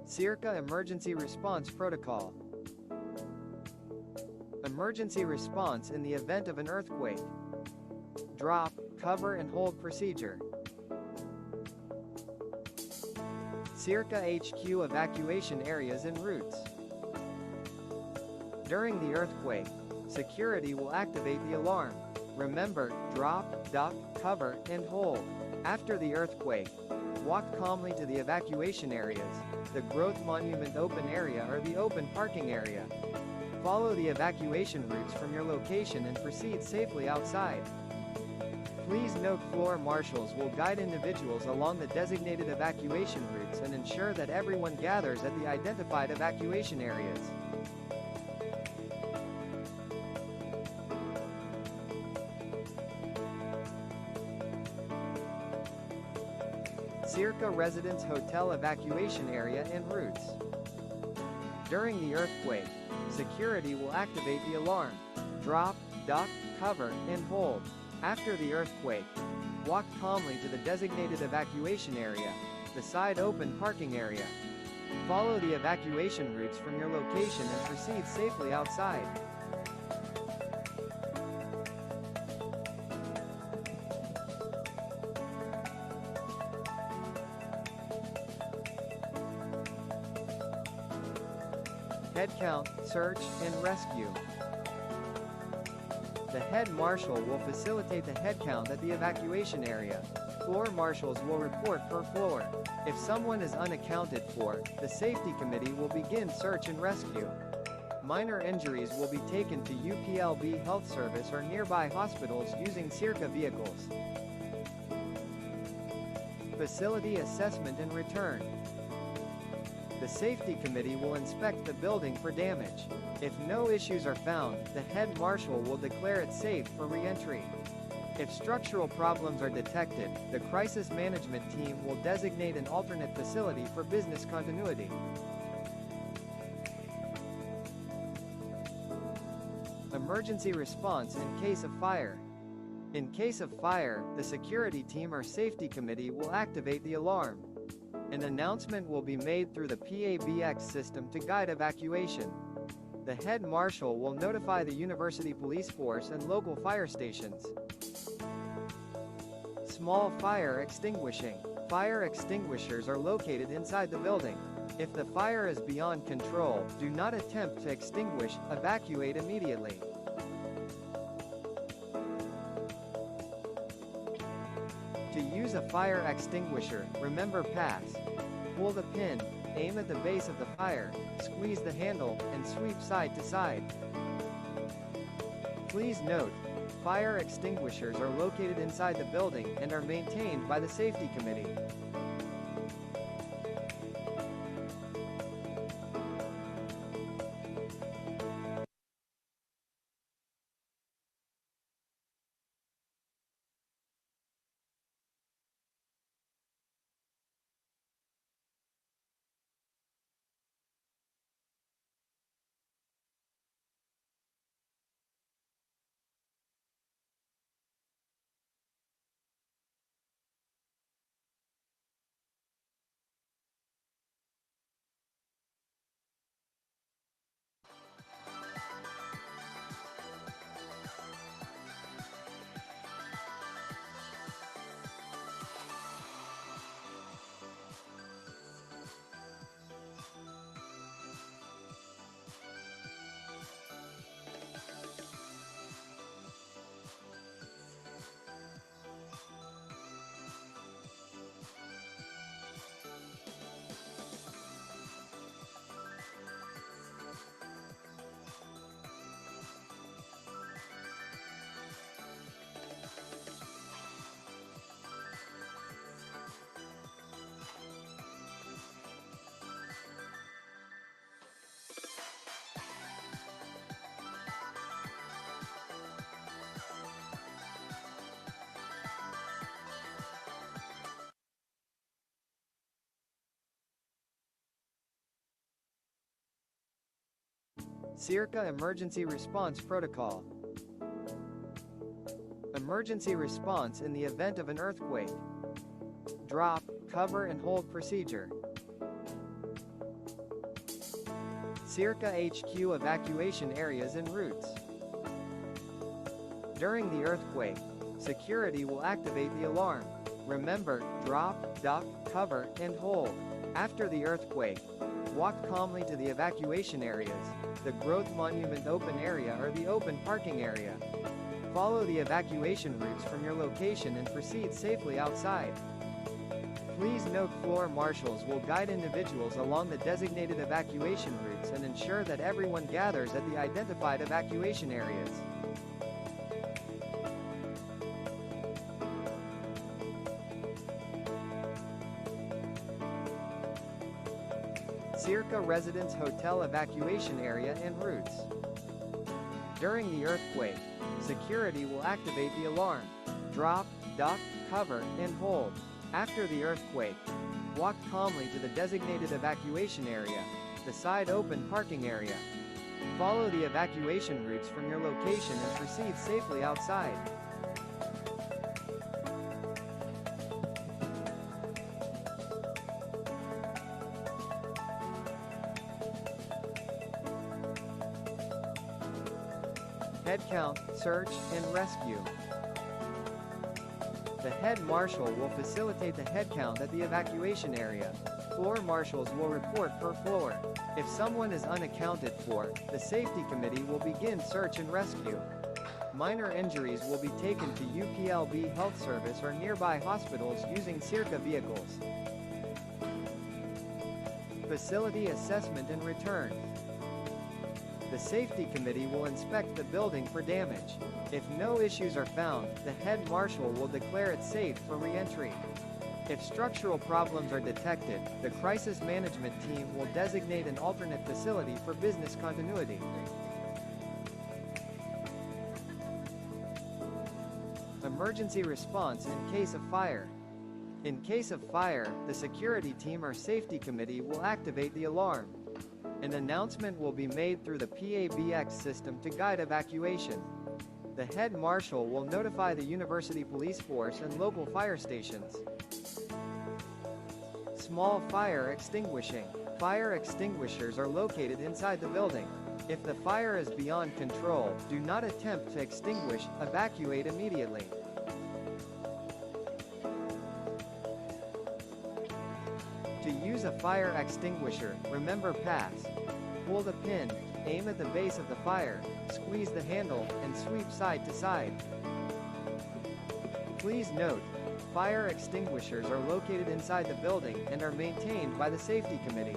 SEARCA Emergency Response Protocol. Emergency response in the event of an earthquake. Drop, cover and hold procedure. SEARCA HQ evacuation areas and routes. During the earthquake, security will activate the alarm. Remember, drop, duck, cover, and hold. After the earthquake, walk calmly to the evacuation areas, the Growth Monument open area or the open parking area. Follow the evacuation routes from your location and proceed safely outside. Please note floor marshals will guide individuals along the designated evacuation routes and ensure that everyone gathers at the identified evacuation areas. SEARCA Residence Hotel evacuation area and routes. During the earthquake, security will activate the alarm. Drop, duck, cover, and hold. After the earthquake, walk calmly to the designated evacuation area, the side open parking area. Follow the evacuation routes from your location and proceed safely outside. Head count, search, and rescue. The head marshal will facilitate the head count at the evacuation area. Floor marshals will report per floor. If someone is unaccounted for, the safety committee will begin search and rescue. Minor injuries will be taken to UPLB Health Service or nearby hospitals using SEARCA vehicles. Facility assessment and return. The safety committee will inspect the building for damage. If no issues are found, the head marshal will declare it safe for re-entry. If structural problems are detected, the crisis management team will designate an alternate facility for business continuity. Emergency response in case of fire. In case of fire, the security team or safety committee will activate the alarm. An announcement will be made through the PABX system to guide evacuation. The head marshal will notify the university police force and local fire stations. Small fire extinguishing. Fire extinguishers are located inside the building. If the fire is beyond control, do not attempt to extinguish, evacuate immediately. To use a fire extinguisher, remember pass. Pull the pin, aim at the base of the fire, squeeze the handle, and sweep side to side. Please note, fire extinguishers are located inside the building and are maintained by the safety committee. SEARCA Emergency Response Protocol. Emergency response in the event of an earthquake. Drop, cover and hold procedure. SEARCA HQ evacuation areas and routes. During the earthquake, security will activate the alarm. Remember, drop, duck, cover, and hold. After the earthquake, walk calmly to the evacuation areas, the growth monument open area or the open parking area. Follow the evacuation routes from your location and proceed safely outside. Please note floor marshals will guide individuals along the designated evacuation routes and ensure that everyone gathers at the identified evacuation areas. SEARCA Residence Hotel evacuation area and routes. During the earthquake, security will activate the alarm. Drop, duck, cover, and hold. After the earthquake, walk calmly to the designated evacuation area, the side open parking area. Follow the evacuation routes from your location and proceed safely outside. Head count, search, and rescue. The head marshal will facilitate the head count at the evacuation area. Floor marshals will report per floor. If someone is unaccounted for, the safety committee will begin search and rescue. Minor injuries will be taken to UPLB Health Service or nearby hospitals using SEARCA vehicles. Facility assessment and return. The safety committee will inspect the building for damage. If no issues are found, the head marshal will declare it safe for re-entry. If structural problems are detected, the crisis management team will designate an alternate facility for business continuity. Emergency response in case of fire. In case of fire, the security team or safety committee will activate the alarm. An announcement will be made through the PABX system to guide evacuation. The head marshal will notify the University Police Force and local fire stations. Small fire extinguishing. Fire extinguishers are located inside the building. If the fire is beyond control, do not attempt to extinguish, evacuate immediately. To use a fire extinguisher, remember pass. Pull the pin, aim at the base of the fire, squeeze the handle, and sweep side to side. Please note, fire extinguishers are located inside the building and are maintained by the safety committee.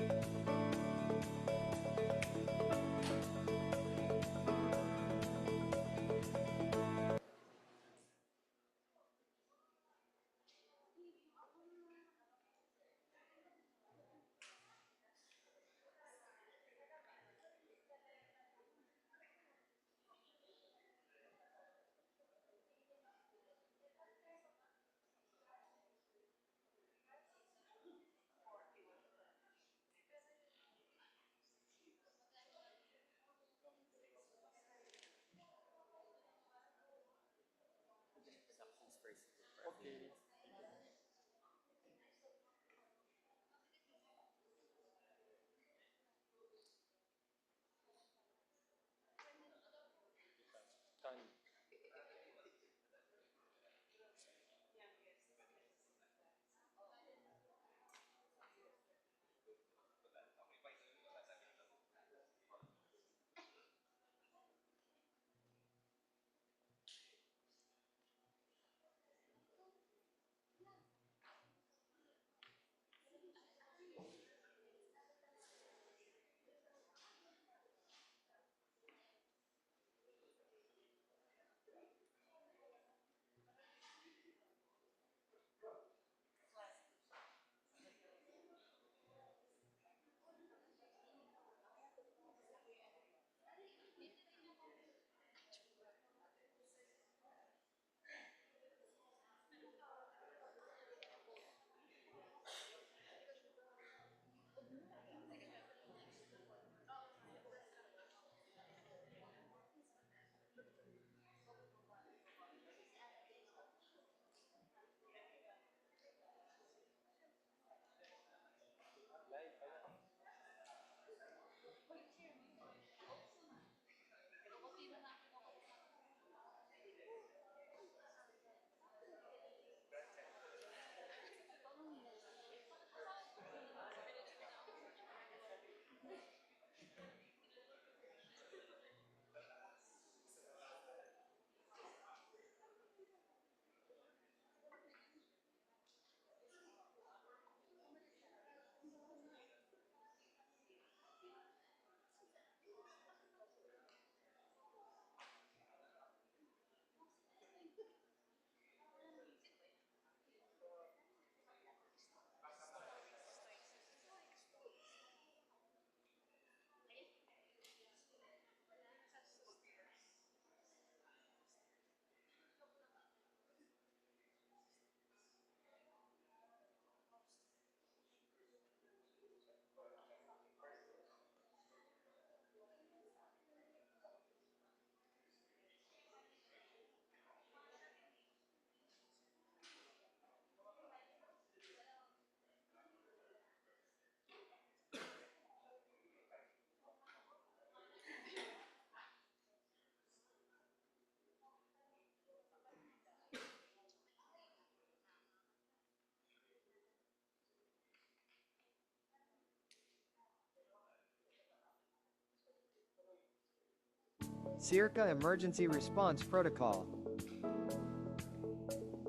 SEARCA Emergency Response Protocol.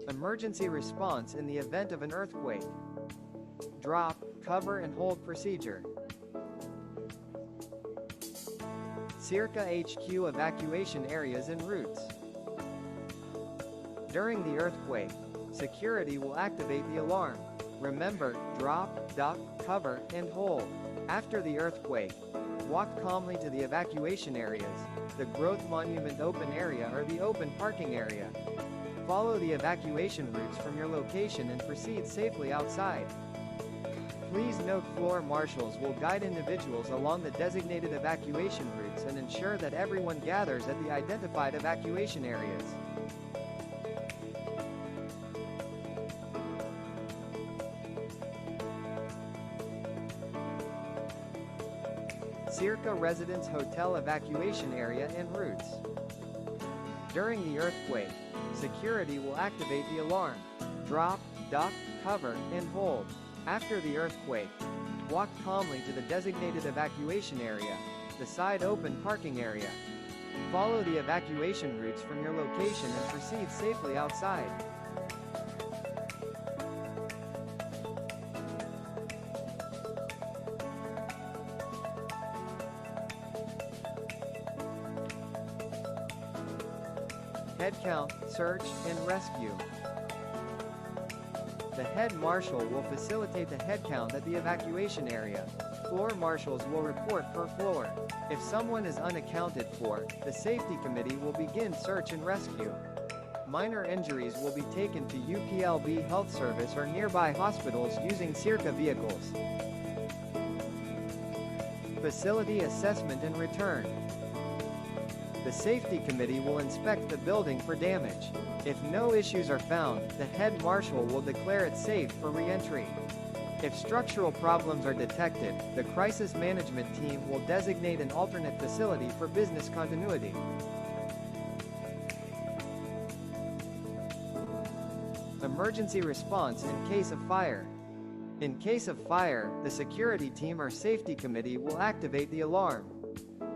Emergency response in the event of an earthquake. Drop, cover and hold procedure. SEARCA HQ evacuation areas and routes. During the earthquake, security will activate the alarm. Remember, drop, duck, cover, and hold. After the earthquake, walk calmly to the evacuation areas, the growth monument open area or the open parking area. Follow the evacuation routes from your location and proceed safely outside. Please note floor marshals will guide individuals along the designated evacuation routes and ensure that everyone gathers at the identified evacuation areas. SEARCA Residence Hotel evacuation area and routes. During the earthquake, security will activate the alarm. Drop, duck, cover, and hold. After the earthquake, walk calmly to the designated evacuation area, the side open parking area. Follow the evacuation routes from your location and proceed safely outside. Head count, search, and rescue. The head marshal will facilitate the head count at the evacuation area. Floor marshals will report per floor. If someone is unaccounted for, the safety committee will begin search and rescue. Minor injuries will be taken to UPLB Health Service or nearby hospitals using SEARCA vehicles. Facility assessment and return. The safety committee will inspect the building for damage. If no issues are found, the head marshal will declare it safe for re-entry. If structural problems are detected, the crisis management team will designate an alternate facility for business continuity. Emergency response in case of fire. In case of fire, the security team or safety committee will activate the alarm.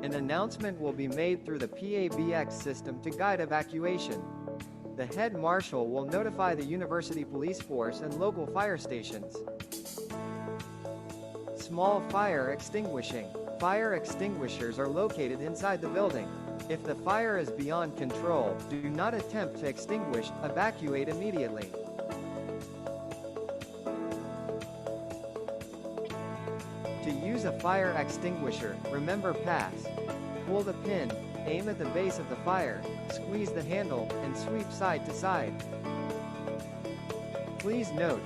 An announcement will be made through the PABX system to guide evacuation. The head marshal will notify the university police force and local fire stations. Small fire extinguishing. Fire extinguishers are located inside the building. If the fire is beyond control, do not attempt to extinguish, evacuate immediately. To use a fire extinguisher, remember pass. Pull the pin, aim at the base of the fire, squeeze the handle, and sweep side to side. Please note,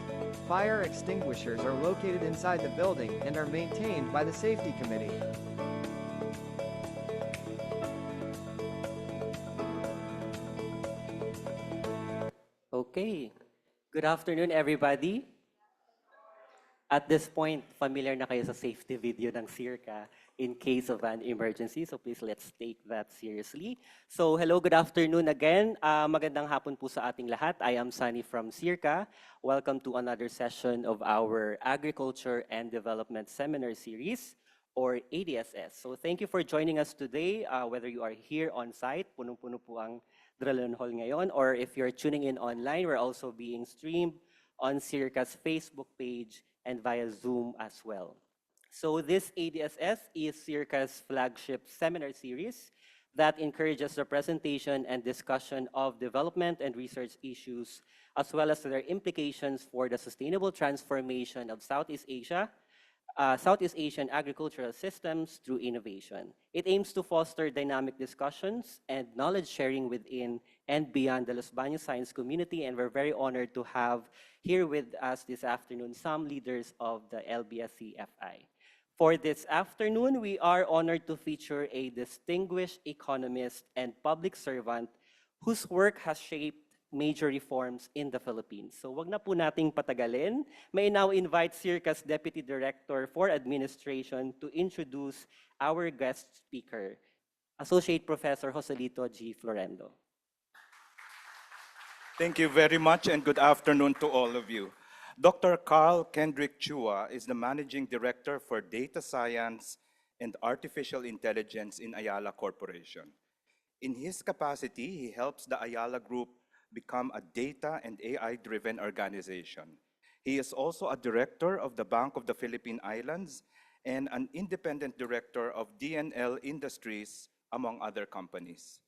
fire extinguishers are located inside the building and are maintained by the safety committee. Okay. Good afternoon, everybody. At this point, familiar na kayo sa safety video ng SEARCA in case of an emergency. So please, let's take that seriously. So hello, good afternoon again. Magandang hapon po sa ating lahat. I am Sunny from SEARCA. Welcome to another session of our Agriculture and Development Seminar Series, or ADSS. So thank you for joining us today, whether you are here on site, punong-puno po ang Dralon Hall ngayon, or if you're tuning in online, we're also being streamed on SEARCA's Facebook page and via Zoom as well. So this ADSS is SEARCA's flagship seminar series that encourages the presentation and discussion of development and research issues, as well as their implications for the sustainable transformation of Southeast Asian agricultural systems through innovation. It aims to foster dynamic discussions and knowledge sharing within and beyond the Los Baños science community, and we're very honored to have here with us this afternoon some leaders of the LBSC-FI. For this afternoon, we are honored to feature a distinguished economist and public servant whose work has shaped major reforms in the Philippines. So wag na po nating patagalin. May now invite SEARCA's Deputy Director for Administration to introduce our guest speaker, Associate Professor Joselito G. Florendo. Thank you very much and good afternoon to all of you. Dr. Karl Kendrick Chua is the Managing Director for Data Science and Artificial Intelligence in Ayala Corporation. In his capacity, he helps the Ayala Group become a data and AI-driven organization. He is also a director of the Bank of the Philippine Islands and an independent director of DNL Industries, among other companies.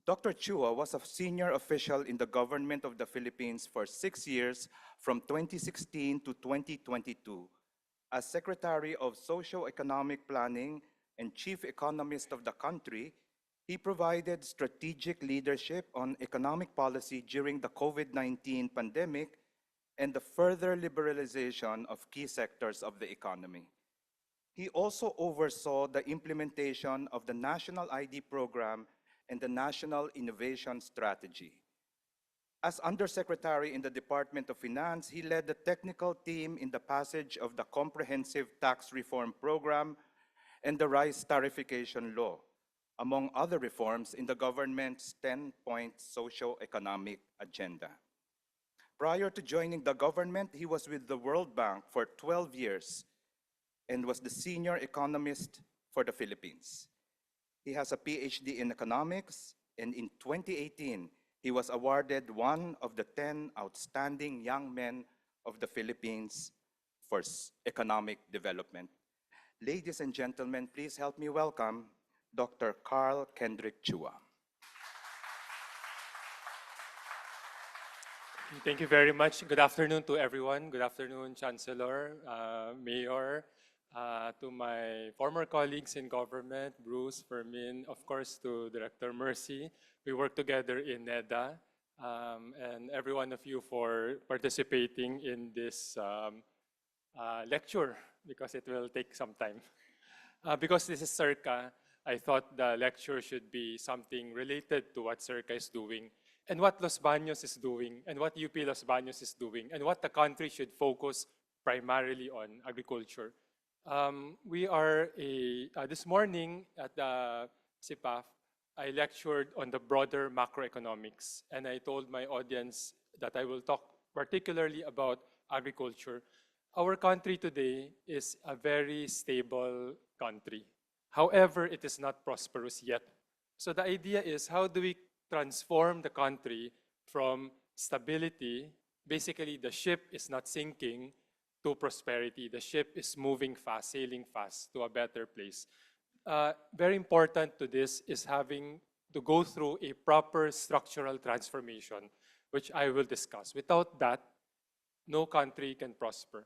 Dr. Chua was a senior official in the government of the Philippines for 6 years from 2016 to 2022. As Secretary of Socio-Economic Planning and Chief Economist of the country, he provided strategic leadership on economic policy during the COVID-19 pandemic and the further liberalization of key sectors of the economy. He also oversaw the implementation of the National ID Program and the National Innovation Strategy. As Undersecretary in the Department of Finance, he led the technical team in the passage of the Comprehensive Tax Reform Program and the Rice Tarification Law, among other reforms in the government's 10-point socio-economic agenda. Prior to joining the government, he was with the World Bank for 12 years and was the senior economist for the Philippines. He has a PhD in economics, and in 2018, he was awarded one of the 10 outstanding young men of the Philippines for economic development. Ladies and gentlemen, please help me welcome Dr. Karl Kendrick Chua. Thank you very much. Good afternoon to everyone. Good afternoon, Chancellor, Mayor, to my former colleagues in government, Bruce, Fermin, of course, to Director Mercy. We work together in NEDA, and every one of you for participating in this lecture, because it will take some time. Because this is SEARCA, I thought the lecture should be something related to what SEARCA is doing, and what Los Baños is doing, and what UP Los Baños is doing, and what the country should focus primarily on: agriculture. This morning at the CIPAF, I lectured on the broader macroeconomics, and I told my audience that I will talk particularly about agriculture. Our country today is a very stable country. However, it is not prosperous yet. So the idea is, how do we transform the country from stability, basically the ship is not sinking, to prosperity? The ship is moving fast, sailing fast to a better place. Very important to this is having to go through a proper structural transformation, which I will discuss. Without that, no country can prosper.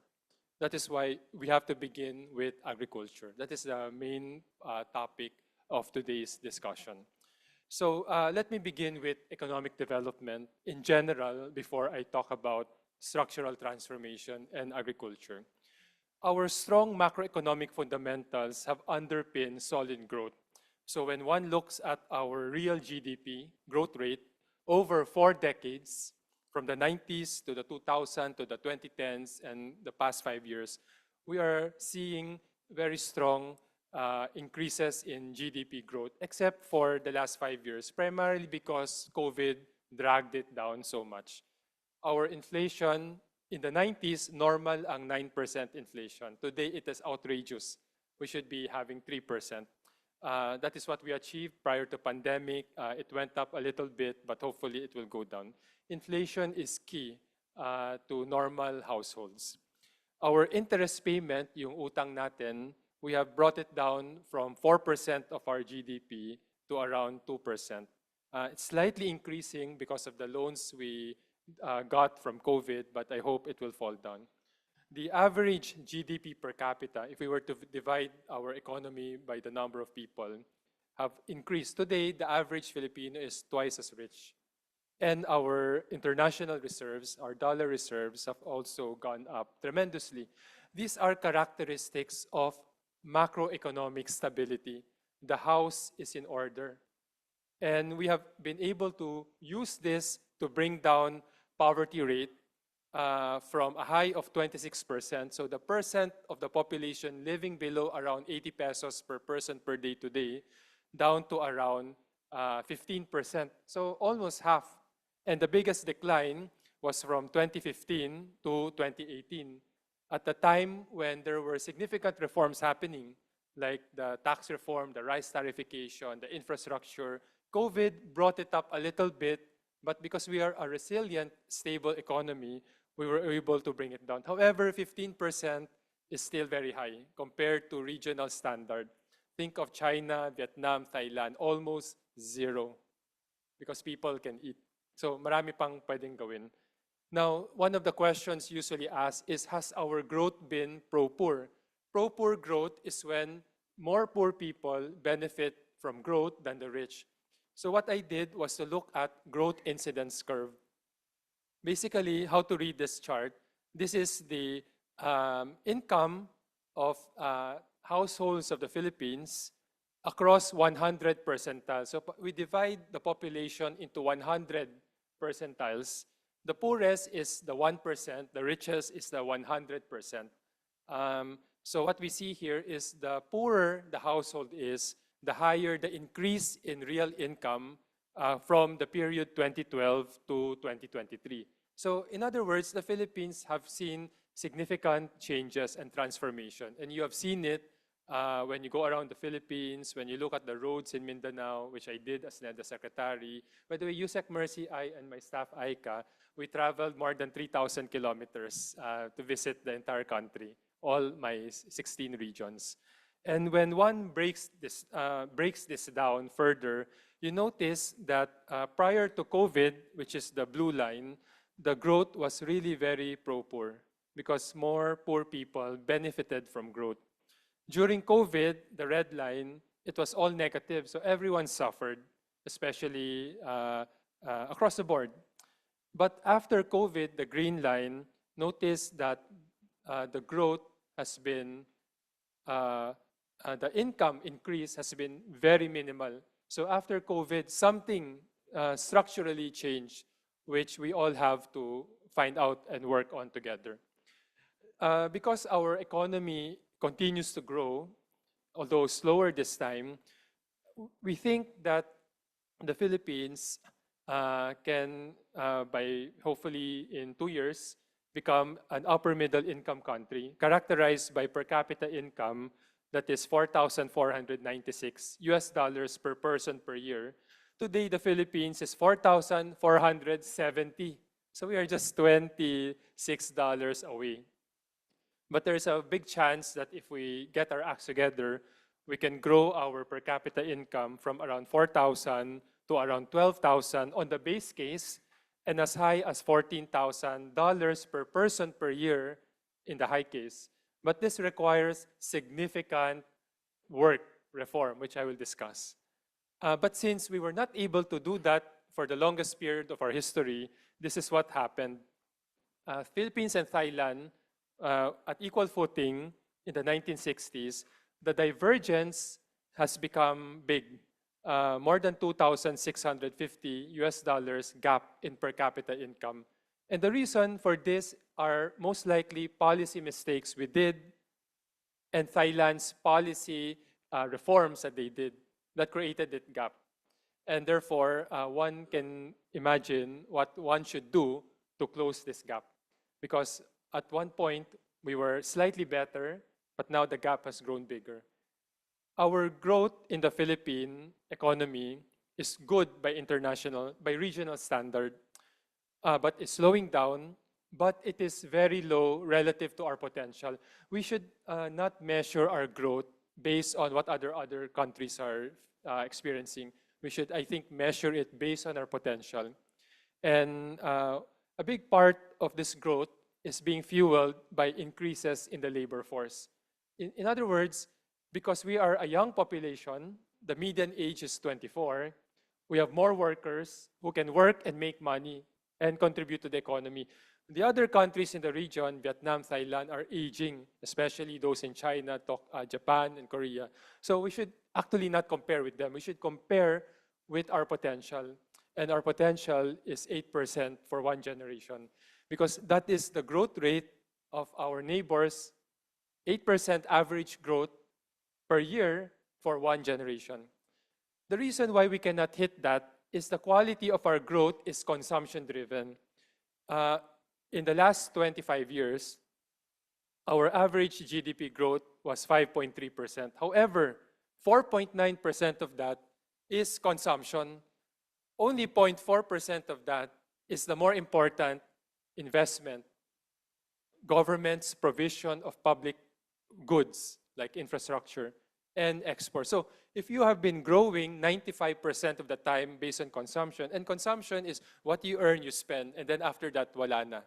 That is why we have to begin with agriculture. That is the main topic of today's discussion. So let me begin with economic development in general before I talk about structural transformation and agriculture. Our strong macroeconomic fundamentals have underpinned solid growth. So when one looks at our real GDP growth rate over 4 decades, from the 90s to the 2000s to the 2010s and the past 5 years, we are seeing very strong increases in GDP growth, except for the last 5 years, primarily because COVID dragged it down so much. Our inflation in the 90s, normal ang 9% inflation. Today, it is outrageous. We should be having 3%. That is what we achieved prior to pandemic. It went up a little bit, but hopefully it will go down. Inflation is key to normal households. Our interest payment, yung utang natin, we have brought it down from 4% of our GDP to around 2%. It's slightly increasing because of the loans we got from COVID, but I hope it will fall down. The average GDP per capita, if we were to divide our economy by the number of people, have increased. Today, the average Filipino is twice as rich. And our international reserves, our dollar reserves, have also gone up tremendously. These are characteristics of macroeconomic stability. The house is in order. And we have been able to use this to bring down poverty rate from a high of 26%. So the percent of the population living below around 80 pesos per person per day today, down to around 15%. So almost half. And the biggest decline was from 2015 to 2018, at the time when there were significant reforms happening, like the tax reform, the rice tarification, the infrastructure, COVID brought it up a little bit, but because we are a resilient, stable economy, we were able to bring it down. However, 15% is still very high compared to regional standard. Think of China, Vietnam, Thailand, almost zero because people can eat. So marami pang pwedeng gawin. Now, one of the questions usually asked is, has our growth been pro-poor? Pro-poor growth is when more poor people benefit from growth than the rich. So what I did was to look at growth incidence curve. Basically, how to read this chart, this is the income of households of the Philippines across 100 percentiles. So we divide the population into 100 percentiles. The poorest is the 1%, the richest is the 100%. So what we see here is the poorer the household is, the higher the increase in real income from the period 2012 to 2023. So in other words, the Philippines have seen significant changes and transformation. And you have seen it when you go around the Philippines, when you look at the roads in Mindanao, which I did as NEDA Secretary. By the way, USEC Mercy, I and my staff, Aika, we traveled more than 3,000 kilometers to visit the entire country, all my 16 regions. And when one breaks this down further, you notice that prior to COVID, which is the blue line, the growth was really very pro-poor because more poor people benefited from growth. During COVID, the red line, it was all negative. So everyone suffered, especially across the board. But after COVID, the green line, notice that the growth has been, the income increase has been very minimal. So after COVID, something structurally changed, which we all have to find out and work on together. Because our economy continues to grow, although slower this time, we think that the Philippines can, by hopefully in 2 years, become an upper middle income country characterized by per capita income that is $4,496 per person per year. Today, the Philippines is $4,470. So we are just $26 away. But there's a big chance that if we get our acts together, we can grow our per capita income from around 4,000 to around 12,000 on the base case, and as high as $14,000 per person per year in the high case. But this requires significant work reform, which I will discuss. But since we were not able to do that for the longest period of our history, this is what happened. Philippines and Thailand, at equal footing in the 1960s, the divergence has become big. More than $2,650 gap in per capita income. And the reason for this are most likely policy mistakes we did and Thailand's policy reforms that they did that created that gap. And therefore, one can imagine what one should do to close this gap. Because at one point, we were slightly better, but now the gap has grown bigger. Our growth in the Philippine economy is good by regional standard, but it's slowing down, but it is very low relative to our potential. We should not measure our growth based on what other countries are experiencing. We should, I think, measure it based on our potential. And a big part of this growth is being fueled by increases in the labor force. In other words, because we are a young population, the median age is 24, we have more workers who can work and make money and contribute to the economy. The other countries in the region, Vietnam, Thailand, are aging, especially those in China, Japan, and Korea. So we should actually not compare with them. We should compare with our potential. And our potential is 8% for one generation, because that is the growth rate of our neighbors, 8% average growth per year for one generation. The reason why we cannot hit that is the quality of our growth is consumption-driven. In the last 25 years, our average GDP growth was 5.3%. However, 4.9% of that is consumption. Only 0.4% of that is the more important investment, government's provision of public goods like infrastructure and export. So if you have been growing 95% of the time based on consumption, and consumption is what you earn, you spend, and then after that, wala na.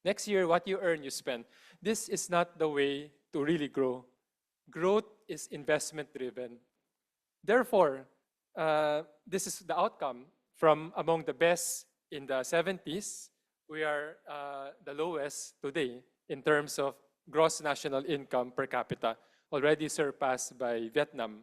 Next year, what you earn, you spend. This is not the way to really grow. Growth is investment driven. Therefore, this is the outcome. From among the best in the 70s, we are the lowest today in terms of gross national income per capita, already surpassed by Vietnam.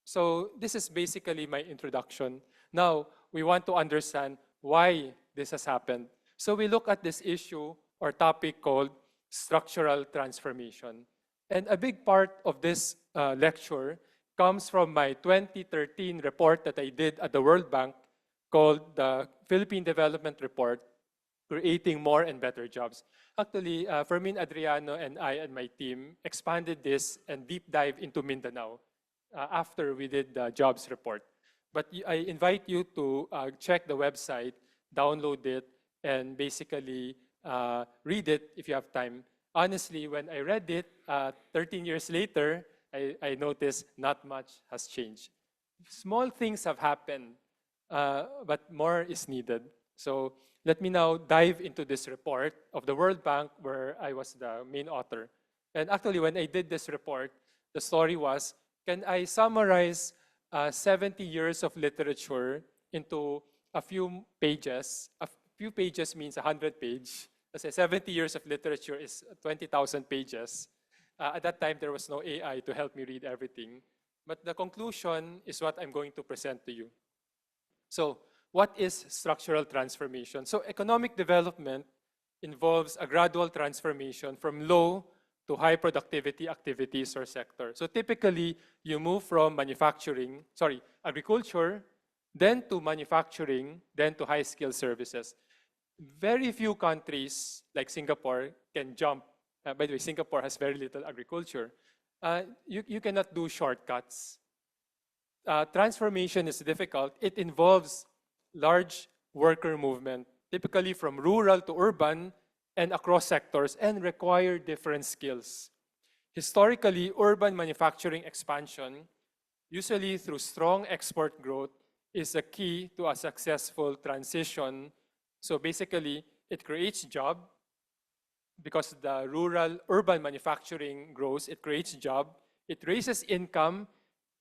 So this is basically my introduction. Now, we want to understand why this has happened. So we look at this issue or topic called structural transformation. And a big part of this lecture comes from my 2013 report that I did at the World Bank called the Philippine Development Report, Creating More and Better Jobs. Actually, Fermin Adriano and I and my team expanded this and deep dive into Mindanao after we did the jobs report. But I invite you to check the website, download it, and basically read it if you have time. Honestly, when I read it 13 years later, I noticed not much has changed. Small things have happened, but more is needed. So let me now dive into this report of the World Bank where I was the main author. And actually, when I did this report, the story was, can I summarize 70 years of literature into a few pages? A few pages means 100 pages. Kasi 70 years of literature is 20,000 pages. At that time, there was no AI to help me read everything. But the conclusion is what I'm going to present to you. So, what is structural transformation? So, economic development involves a gradual transformation from low to high productivity activities or sectors. So, typically, you move from agriculture, then to manufacturing, then to high-skilled services. Very few countries like Singapore can jump. By the way, Singapore has very little agriculture. You cannot do shortcuts. Transformation is difficult. It involves large worker movement, typically from rural to urban and across sectors, and require different skills. Historically, urban manufacturing expansion, usually through strong export growth, is a key to a successful transition. So basically, it creates job because the urban manufacturing grows, it creates job, it raises income,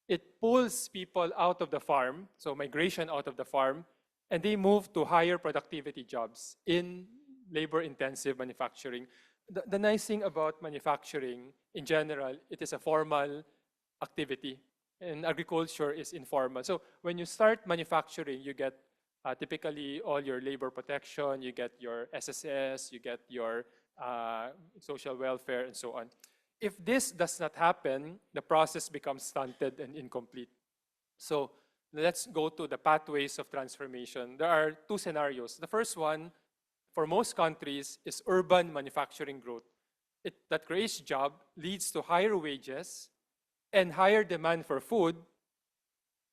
it pulls people out of the farm, so migration out of the farm, and they move to higher productivity jobs in labor-intensive manufacturing. The nice thing about manufacturing, in general, it is a formal activity, and agriculture is informal. So when you start manufacturing, you get typically all your labor protection, you get your SSS, you get your social welfare, and so on. If this does not happen, the process becomes stunted and incomplete. So let's go to the pathways of transformation. There are two scenarios. The first one, for most countries, is urban manufacturing growth. That creates job, leads to higher wages and higher demand for food,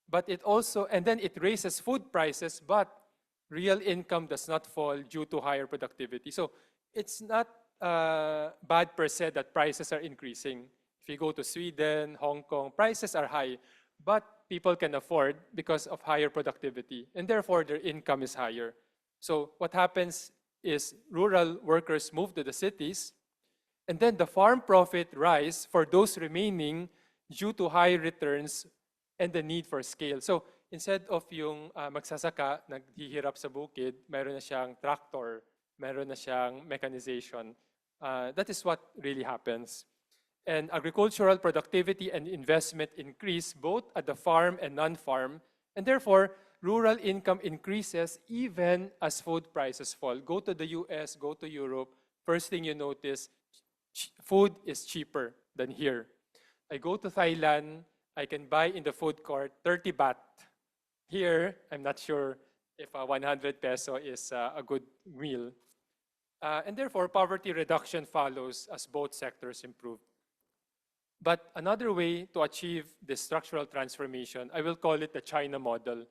but it also, and then it raises food prices, but real income does not fall due to higher productivity. So it's not bad per se that prices are increasing. If you go to Sweden, Hong Kong, prices are high, but people can afford because of higher productivity, and therefore their income is higher. So what happens is rural workers move to the cities, and then the farm profit rise for those remaining due to high returns and the need for scale. So instead of yung magsasaka, naghihirap sa bukid, meron na siyang tractor, meron na siyang mechanization. That is what really happens. And agricultural productivity and investment increase both at the farm and non-farm, and therefore rural income increases even as food prices fall. Go to the US, go to Europe, first thing you notice, food is cheaper than here. I go to Thailand, I can buy in the food court 30 baht. Here, I'm not sure if 100 peso is a good meal. And therefore, poverty reduction follows as both sectors improve. But another way to achieve this structural transformation, I will call it the China model.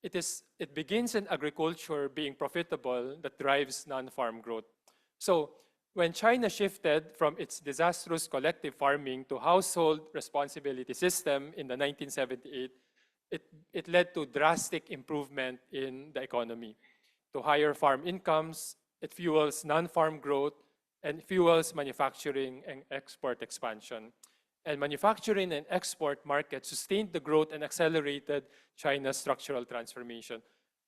It begins in agriculture being profitable that drives non-farm growth. So when China shifted from its disastrous collective farming to household responsibility system in the 1978, it led to drastic improvement in the economy, to higher farm incomes. It fuels non-farm growth and fuels manufacturing and export expansion. And manufacturing and export markets sustained the growth and accelerated China's structural transformation.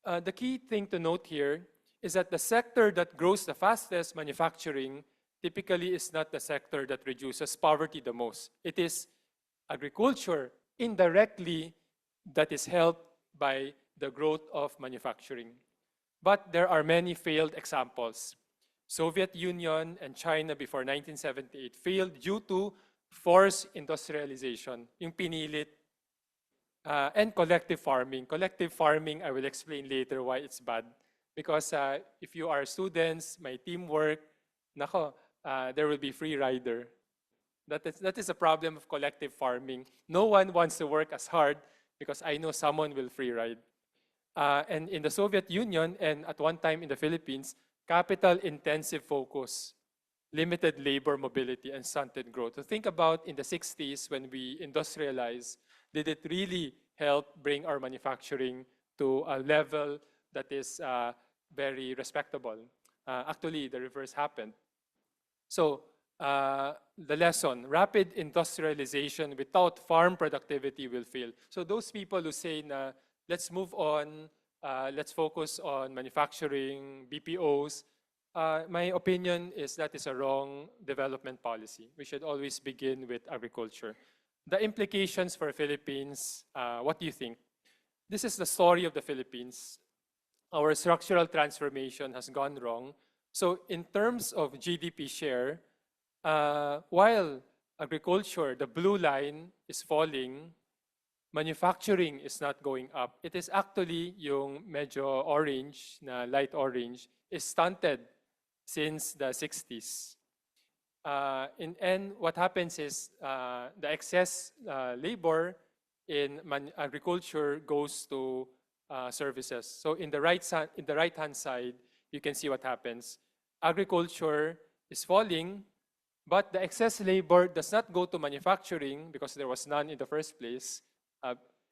The key thing to note here is that the sector that grows the fastest, manufacturing, typically is not the sector that reduces poverty the most. It is agriculture indirectly that is helped by the growth of manufacturing. But there are many failed examples. Soviet Union and China before 1978 failed due to forced industrialization, yung pinilit, and collective farming. Collective farming, I will explain later why it's bad. Because if you are students, may teamwork, nako, there will be free rider. That is a problem of collective farming. No one wants to work as hard because I know someone will free ride. And in the Soviet Union and at one time in the Philippines, capital-intensive focus, limited labor mobility, and stunted growth. So think about in the 60s when we industrialized, did it really help bring our manufacturing to a level that is very respectable? Actually, the reverse happened. So the lesson, rapid industrialization without farm productivity will fail. So those people who say, na, let's move on, let's focus on manufacturing, BPOs, my opinion is that is a wrong development policy. We should always begin with agriculture. The implications for Philippines, what do you think? This is the story of the Philippines. Our structural transformation has gone wrong. So in terms of GDP share, while agriculture, the blue line, is falling, manufacturing is not going up. It is actually yung medyo orange, na light orange, is stunted since the 60s. And what happens is the excess labor in agriculture goes to services. So in the right-hand side, you can see what happens. Agriculture is falling, but the excess labor does not go to manufacturing because there was none in the first place.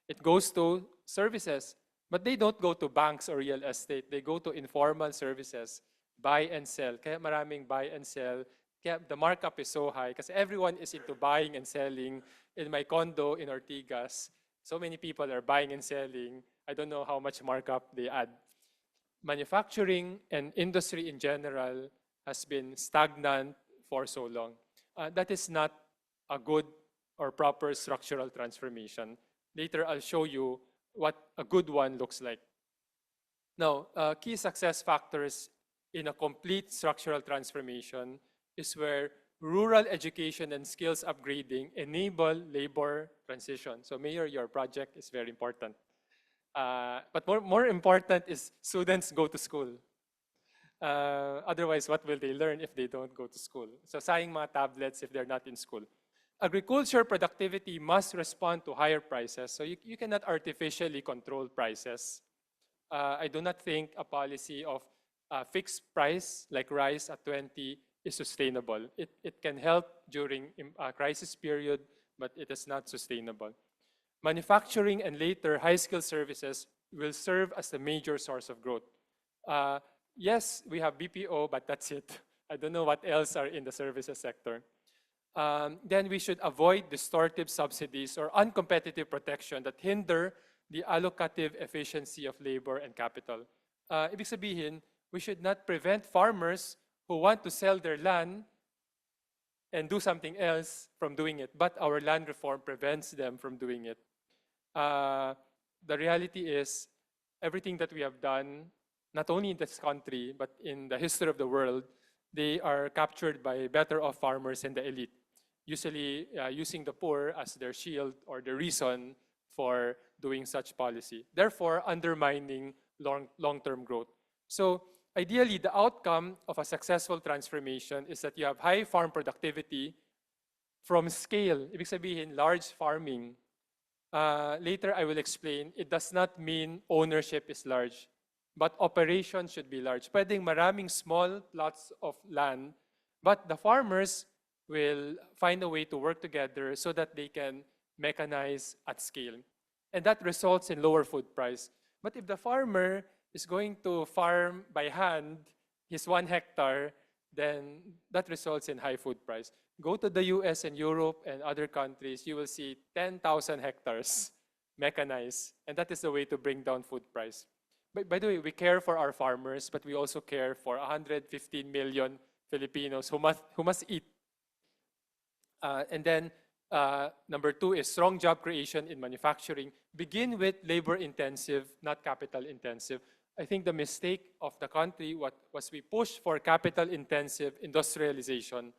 It goes to services, but they don't go to banks or real estate. They go to informal services, buy and sell. Kaya maraming buy and sell. Kaya the markup is so high because everyone is into buying and selling. In my condo in Ortigas, so many people are buying and selling. I don't know how much markup they add. Manufacturing and industry in general has been stagnant for so long. That is not a good or proper structural transformation. Later, I'll show you what a good one looks like. Now, key success factors in a complete structural transformation is where rural education and skills upgrading enable labor transition. So Mayor, your project is very important. But more important is students go to school. Otherwise, what will they learn if they don't go to school? So sayang mga tablets if they're not in school. Agriculture productivity must respond to higher prices. So you cannot artificially control prices. I do not think a policy of fixed price like rice at 20 is sustainable. It can help during a crisis period, but it is not sustainable. Manufacturing and later high-skilled services will serve as the major source of growth. Yes, we have BPO, but that's it. I don't know what else are in the services sector. Then we should avoid distortive subsidies or uncompetitive protection that hinder the allocative efficiency of labor and capital. Ibig sabihin, we should not prevent farmers who want to sell their land and do something else from doing it, but our land reform prevents them from doing it. The reality is, everything that we have done, not only in this country, but in the history of the world, they are captured by better-off farmers and the elite, usually using the poor as their shield or the reason for doing such policy, therefore undermining long-term growth. So ideally, the outcome of a successful transformation is that you have high farm productivity, from scale, ibig sabihin large farming, later I will explain, it does not mean ownership is large, but operation should be large. Pwedeng maraming small plots of land, but the farmers will find a way to work together so that they can mechanize at scale. And that results in lower food price. But if the farmer is going to farm by hand his 1 hectare, then that results in high food price. Go to the US and Europe and other countries, you will see 10,000 hectares mechanized. And that is the way to bring down food price. By the way, we care for our farmers, but we also care for 115 million Filipinos who must eat. And then number 2 is strong job creation in manufacturing. Begin with labor intensive, not capital intensive. I think the mistake of the country was we pushed for capital intensive industrialization.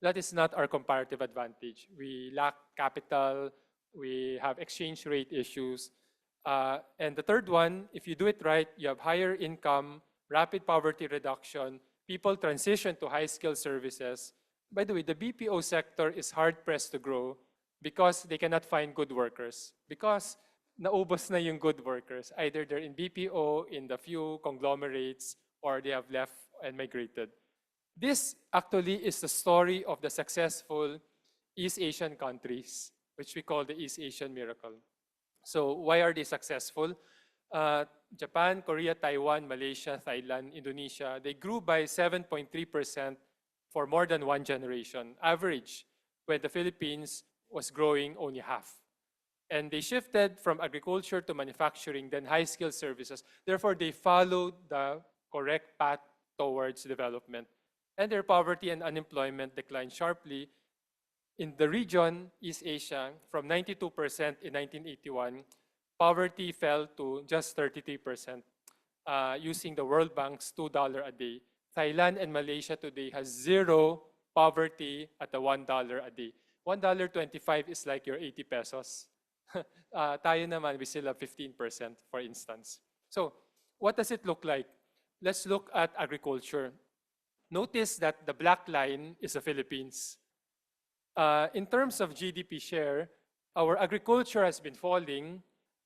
That is not our comparative advantage. We lack capital, we have exchange rate issues. And the third one, if you do it right, you have higher income, rapid poverty reduction, people transition to high-skilled services. By the way, the BPO sector is hard-pressed to grow because they cannot find good workers. Because naubos na yung good workers. Either they're in BPO, in the few conglomerates, or they have left and migrated. This actually is the story of the successful East Asian countries, which we call the East Asian miracle. So why are they successful? Japan, Korea, Taiwan, Malaysia, Thailand, Indonesia, they grew by 7.3% for more than 1 generation, average, when the Philippines was growing only half. And they shifted from agriculture to manufacturing, then high-skilled services. Therefore, they followed the correct path towards development. And their poverty and unemployment declined sharply. In the region, East Asia, from 92% in 1981, poverty fell to just 33%, using the World Bank's $2 a day. Thailand and Malaysia today has 0 poverty at the $1 a day. $1.25 is like your 80 pesos. Tayo naman, we still have 15%, for instance. So, what does it look like? Let's look at agriculture. Notice that the black line is the Philippines. In terms of GDP share, our agriculture has been falling,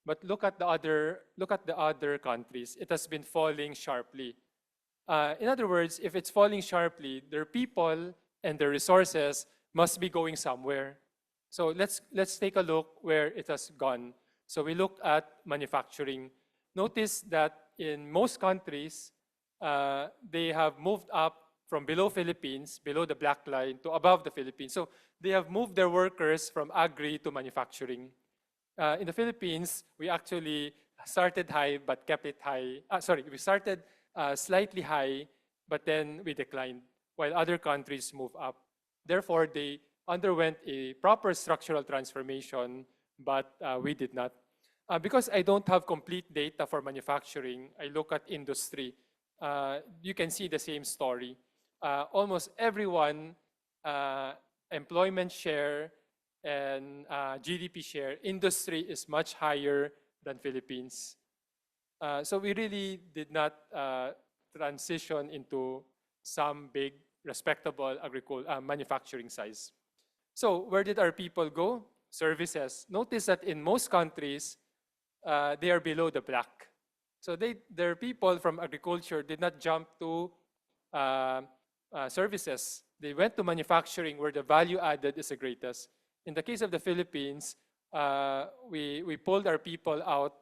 but look at the other countries. It has been falling sharply. In other words, if it's falling sharply, their people and their resources must be going somewhere. So let's take a look where it has gone. So we look at manufacturing. Notice that in most countries, they have moved up from below Philippines, below the black line, to above the Philippines. So they have moved their workers from agri to manufacturing. In the Philippines, we actually started high but kept it high. We started slightly high, but then we declined, while other countries move up. Therefore, they underwent a proper structural transformation, but we did not. Because I don't have complete data for manufacturing, I look at industry. You can see the same story. Almost everyone, employment share and GDP share, industry is much higher than Philippines. So we really did not transition into some big, respectable manufacturing size. So where did our people go? Services. Notice that in most countries, they are below the black. So their people from agriculture did not jump to services. They went to manufacturing where the value added is the greatest. In the case of the Philippines, we pulled our people out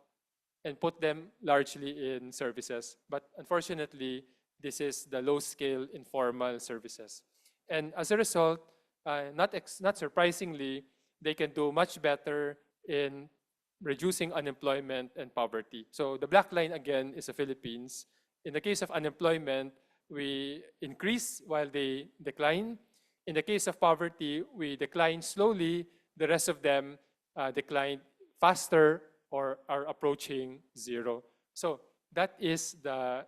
and put them largely in services. But unfortunately, this is the low-scale informal services. And as a result, not surprisingly, they can do much better in reducing unemployment and poverty. So the black line again is the Philippines. In the case of unemployment, we increase while they decline. In the case of poverty, we decline slowly. The rest of them decline faster or are approaching zero. So that is,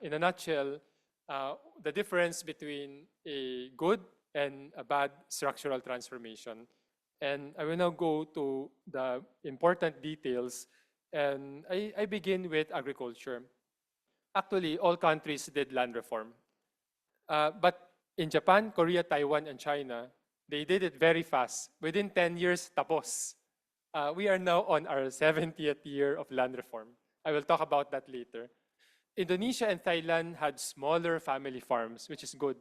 in a nutshell, the difference between a good and a bad structural transformation. And I will now go to the important details. And I begin with agriculture. Actually, all countries did land reform. But in Japan, Korea, Taiwan, and China, They did it very fast. Within 10 years, tapos. We are now on our 70th year of land reform. I will talk about that later. Indonesia and Thailand had smaller family farms, which is good.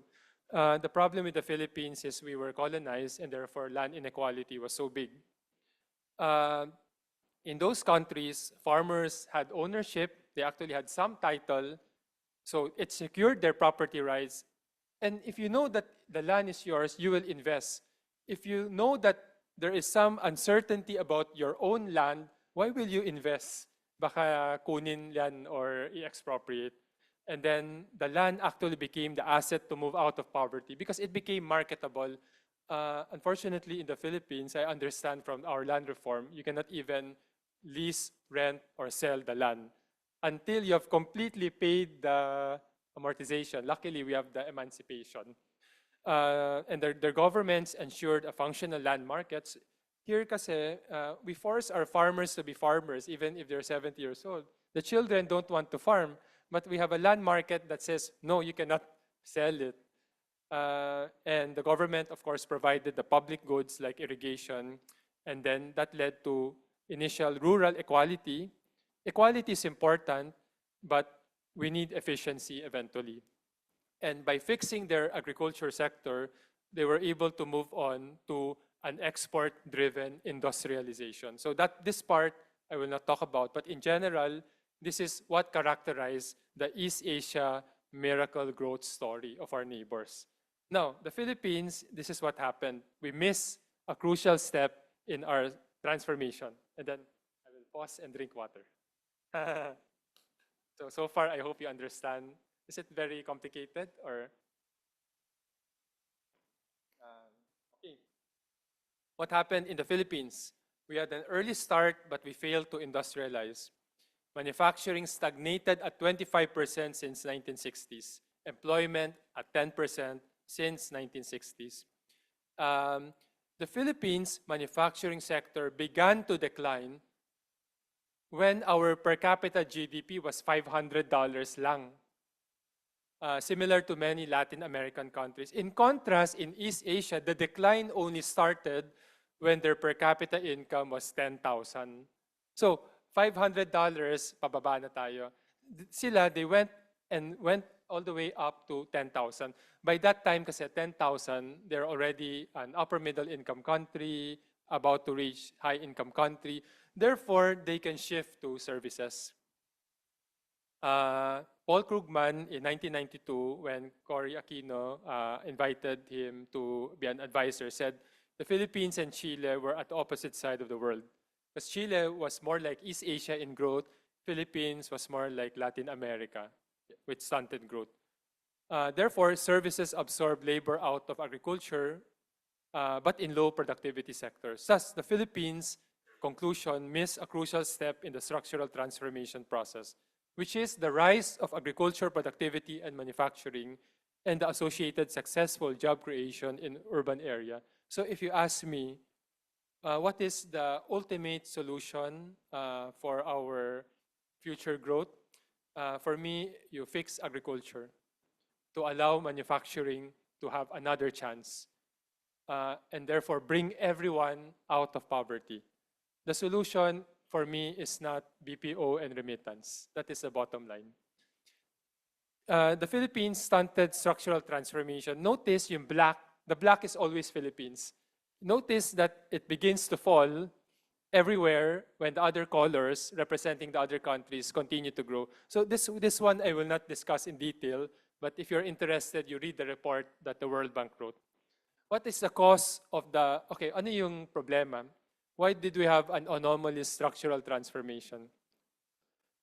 The problem with the Philippines is we were colonized and therefore land inequality was so big. In those countries, farmers had ownership, they actually had some title, so it secured their property rights. And if you know that the land is yours, you will invest. If you know that there is some uncertainty about your own land, why will you invest? Baka kunin yan or i-expropriate. And then the land actually became the asset to move out of poverty because it became marketable. Unfortunately, in the Philippines, I understand from our land reform, you cannot even lease, rent, or sell the land until you have completely paid the amortization. Luckily, we have the emancipation. And their governments ensured a functional land markets. Here kasi, we force our farmers to be farmers even if they're 70 years old. The children don't want to farm, but we have a land market that says, no, you cannot sell it. And the government, of course, provided the public goods like irrigation, and then that led to initial rural equality. Equality is important, but we need efficiency eventually. And by fixing their agriculture sector, they were able to move on to an export-driven industrialization. So that this part I will not talk about, but in general, this is what characterized the East Asia miracle growth story of our neighbors. Now, the Philippines, this is what happened. We missed a crucial step in our transformation. And then I will pause and drink water. So far, I hope you understand. Is it very complicated or? Okay. What happened in the Philippines? We had an early start, but we failed to industrialize. Manufacturing stagnated at 25% since 1960s. Employment at 10% since 1960s. The Philippines manufacturing sector began to decline when our per capita GDP was $500 lang. Similar to many Latin American countries. In contrast, in East Asia, the decline only started when their per capita income was 10,000. So, $500, pababa na tayo. Sila, they went all the way up to 10,000. By that time, kasi 10,000, they're already an upper middle income country, about to reach high income country. Therefore, they can shift to services. Paul Krugman in 1992, when Cory Aquino invited him to be an advisor, said the Philippines and Chile were at the opposite side of the world. Because Chile was more like East Asia in growth, Philippines was more like Latin America with stunted growth. Therefore, services absorb labor out of agriculture, but in low productivity sectors. Thus, the Philippines, conclusion, missed a crucial step in the structural transformation process, which is the rise of agriculture productivity and manufacturing and the associated successful job creation in urban area. So if you ask me, what is the ultimate solution for our future growth? For me, you fix agriculture to allow manufacturing to have another chance and therefore bring everyone out of poverty. The solution for me is not BPO and remittance. That is the bottom line. The Philippines stunted structural transformation. Notice yung black, the black is always Philippines. Notice that it begins to fall everywhere when the other colors representing the other countries continue to grow. So this one I will not discuss in detail, but if you're interested, you read the report that the World Bank wrote. What is the cause of the, okay, ano yung problema? Why did we have an anomalous structural transformation?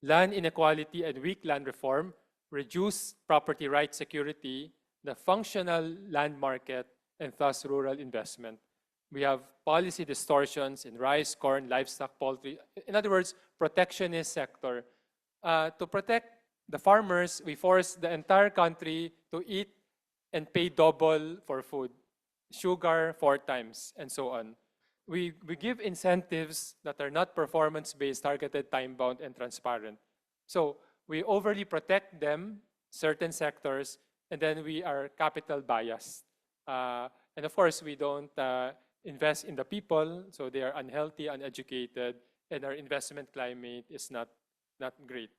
Land inequality and weak land reform reduced property right security, the functional land market, and thus rural investment. We have policy distortions in rice, corn, livestock, poultry. In other words, protectionist sector. To protect the farmers, we force the entire country to eat and pay double for food. Sugar 4 times, and so on. We give incentives that are not performance-based, targeted, time-bound, and transparent. So we overly protect them, certain sectors, and then we are capital biased. And of course, we don't invest in the people, so they are unhealthy, uneducated, and our investment climate is not great.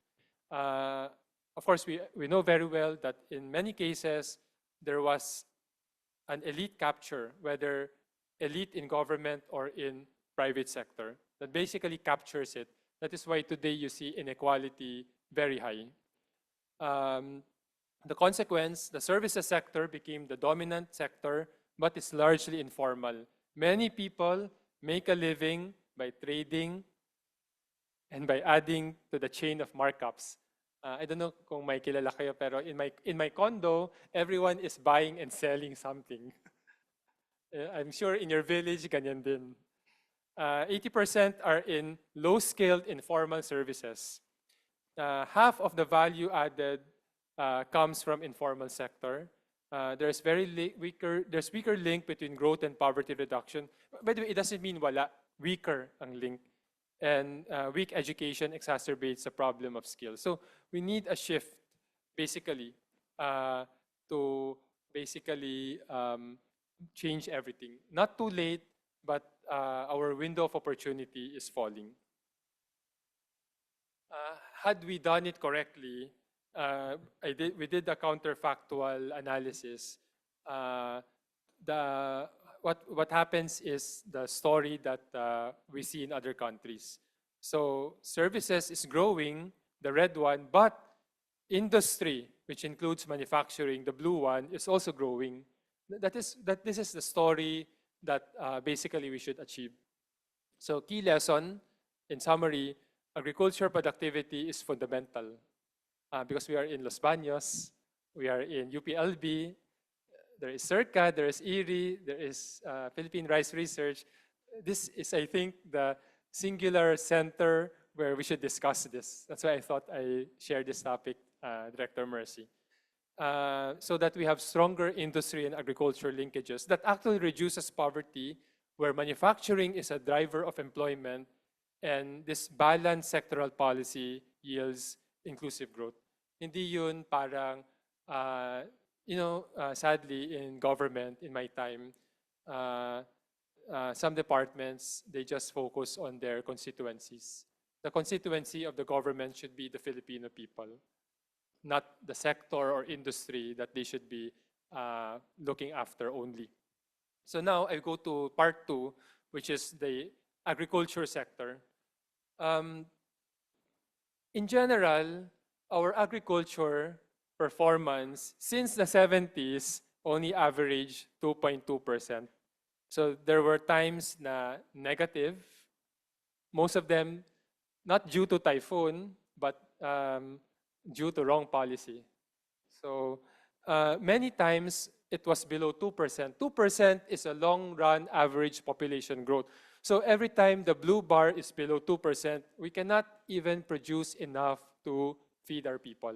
Of course, we know very well that in many cases, there was an elite capture, whether elite in government or in private sector, that basically captures it. That is why today you see inequality very high. The consequence, the services sector became the dominant sector, but it's largely informal. Many people make a living by trading and by adding to the chain of markups. I don't know kung may kilala kayo, pero in my condo, everyone is buying and selling something. I'm sure in your village, ganyan din. 80% are in low-skilled informal services. Half of the value added comes from informal sector. There's weaker link between growth and poverty reduction. By the way, it doesn't mean wala. Weaker ang link. And weak education exacerbates the problem of skills. So we need a shift, basically, to basically change everything. Not too late, but our window of opportunity is falling. Had we done it correctly, we did the counterfactual analysis. What happens is the story that we see in other countries. So services is growing, the red one, but industry, which includes manufacturing, the blue one, is also growing. This is the story that basically we should achieve. So key lesson, in summary, agriculture productivity is fundamental. Because we are in Los Baños, we are in UPLB, there is SEARCA, there is ERI, there is Philippine Rice Research. This is, I think, the singular center where we should discuss this. That's why I thought I share this topic, Director Mercy. So that we have stronger industry and agriculture linkages that actually reduces poverty, where manufacturing is a driver of employment, and this balanced sectoral policy yields inclusive growth. Hindi yun parang, sadly in government, in my time, some departments, they just focus on their constituencies. The constituency of the government should be the Filipino people, not the sector or industry that they should be looking after only. So now I go to part 2, which is the agriculture sector. In general, our agriculture performance since the 70s only averaged 2.2%. So there were times na negative, most of them not due to typhoon, but due to wrong policy. So many times it was below 2%. 2% is a long-run average population growth. So every time the blue bar is below 2%, we cannot even produce enough to feed our people.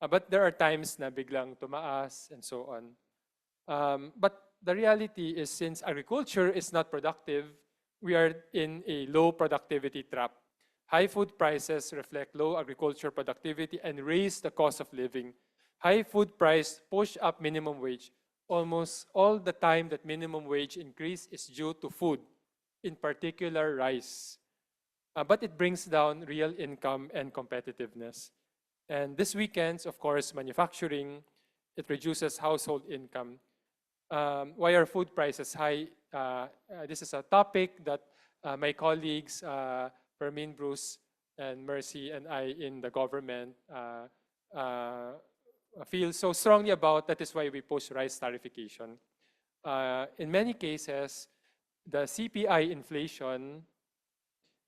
But there are times na biglang tumaas and so on. But the reality is, since agriculture is not productive, we are in a low productivity trap. High food prices reflect low agriculture productivity and raise the cost of living. High food price push up minimum wage. Almost all the time that minimum wage increase is due to food, in particular rice. But it brings down real income and competitiveness. And this weekends, of course, manufacturing, it reduces household income. Why are food prices high? This is a topic that my colleagues, Fermin, Bruce, and Mercy, and I in the government feel so strongly about. That is why we push rice tariffication. In many cases, the CPI inflation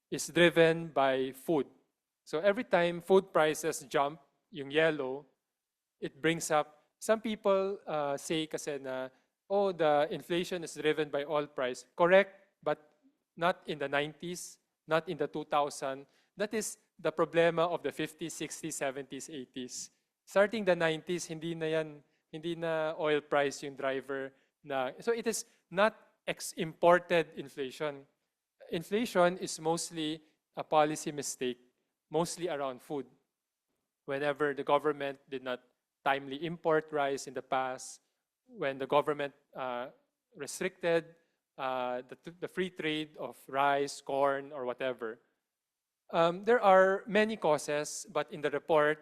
is driven by food. So every time food prices jump, yung yellow, it brings up, some people say kasi na, oh, the inflation is driven by oil price. Correct, but not in the 90s, not in the 2000s. That is the problema of the 50s, 60s, 70s, 80s. Starting the 90s, hindi na oil price yung driver na. So it is not imported inflation. Inflation is mostly a policy mistake, mostly around food. Whenever the government did not timely import rice in the past, when the government restricted the free trade of rice, corn, or whatever. There are many causes, but in the report,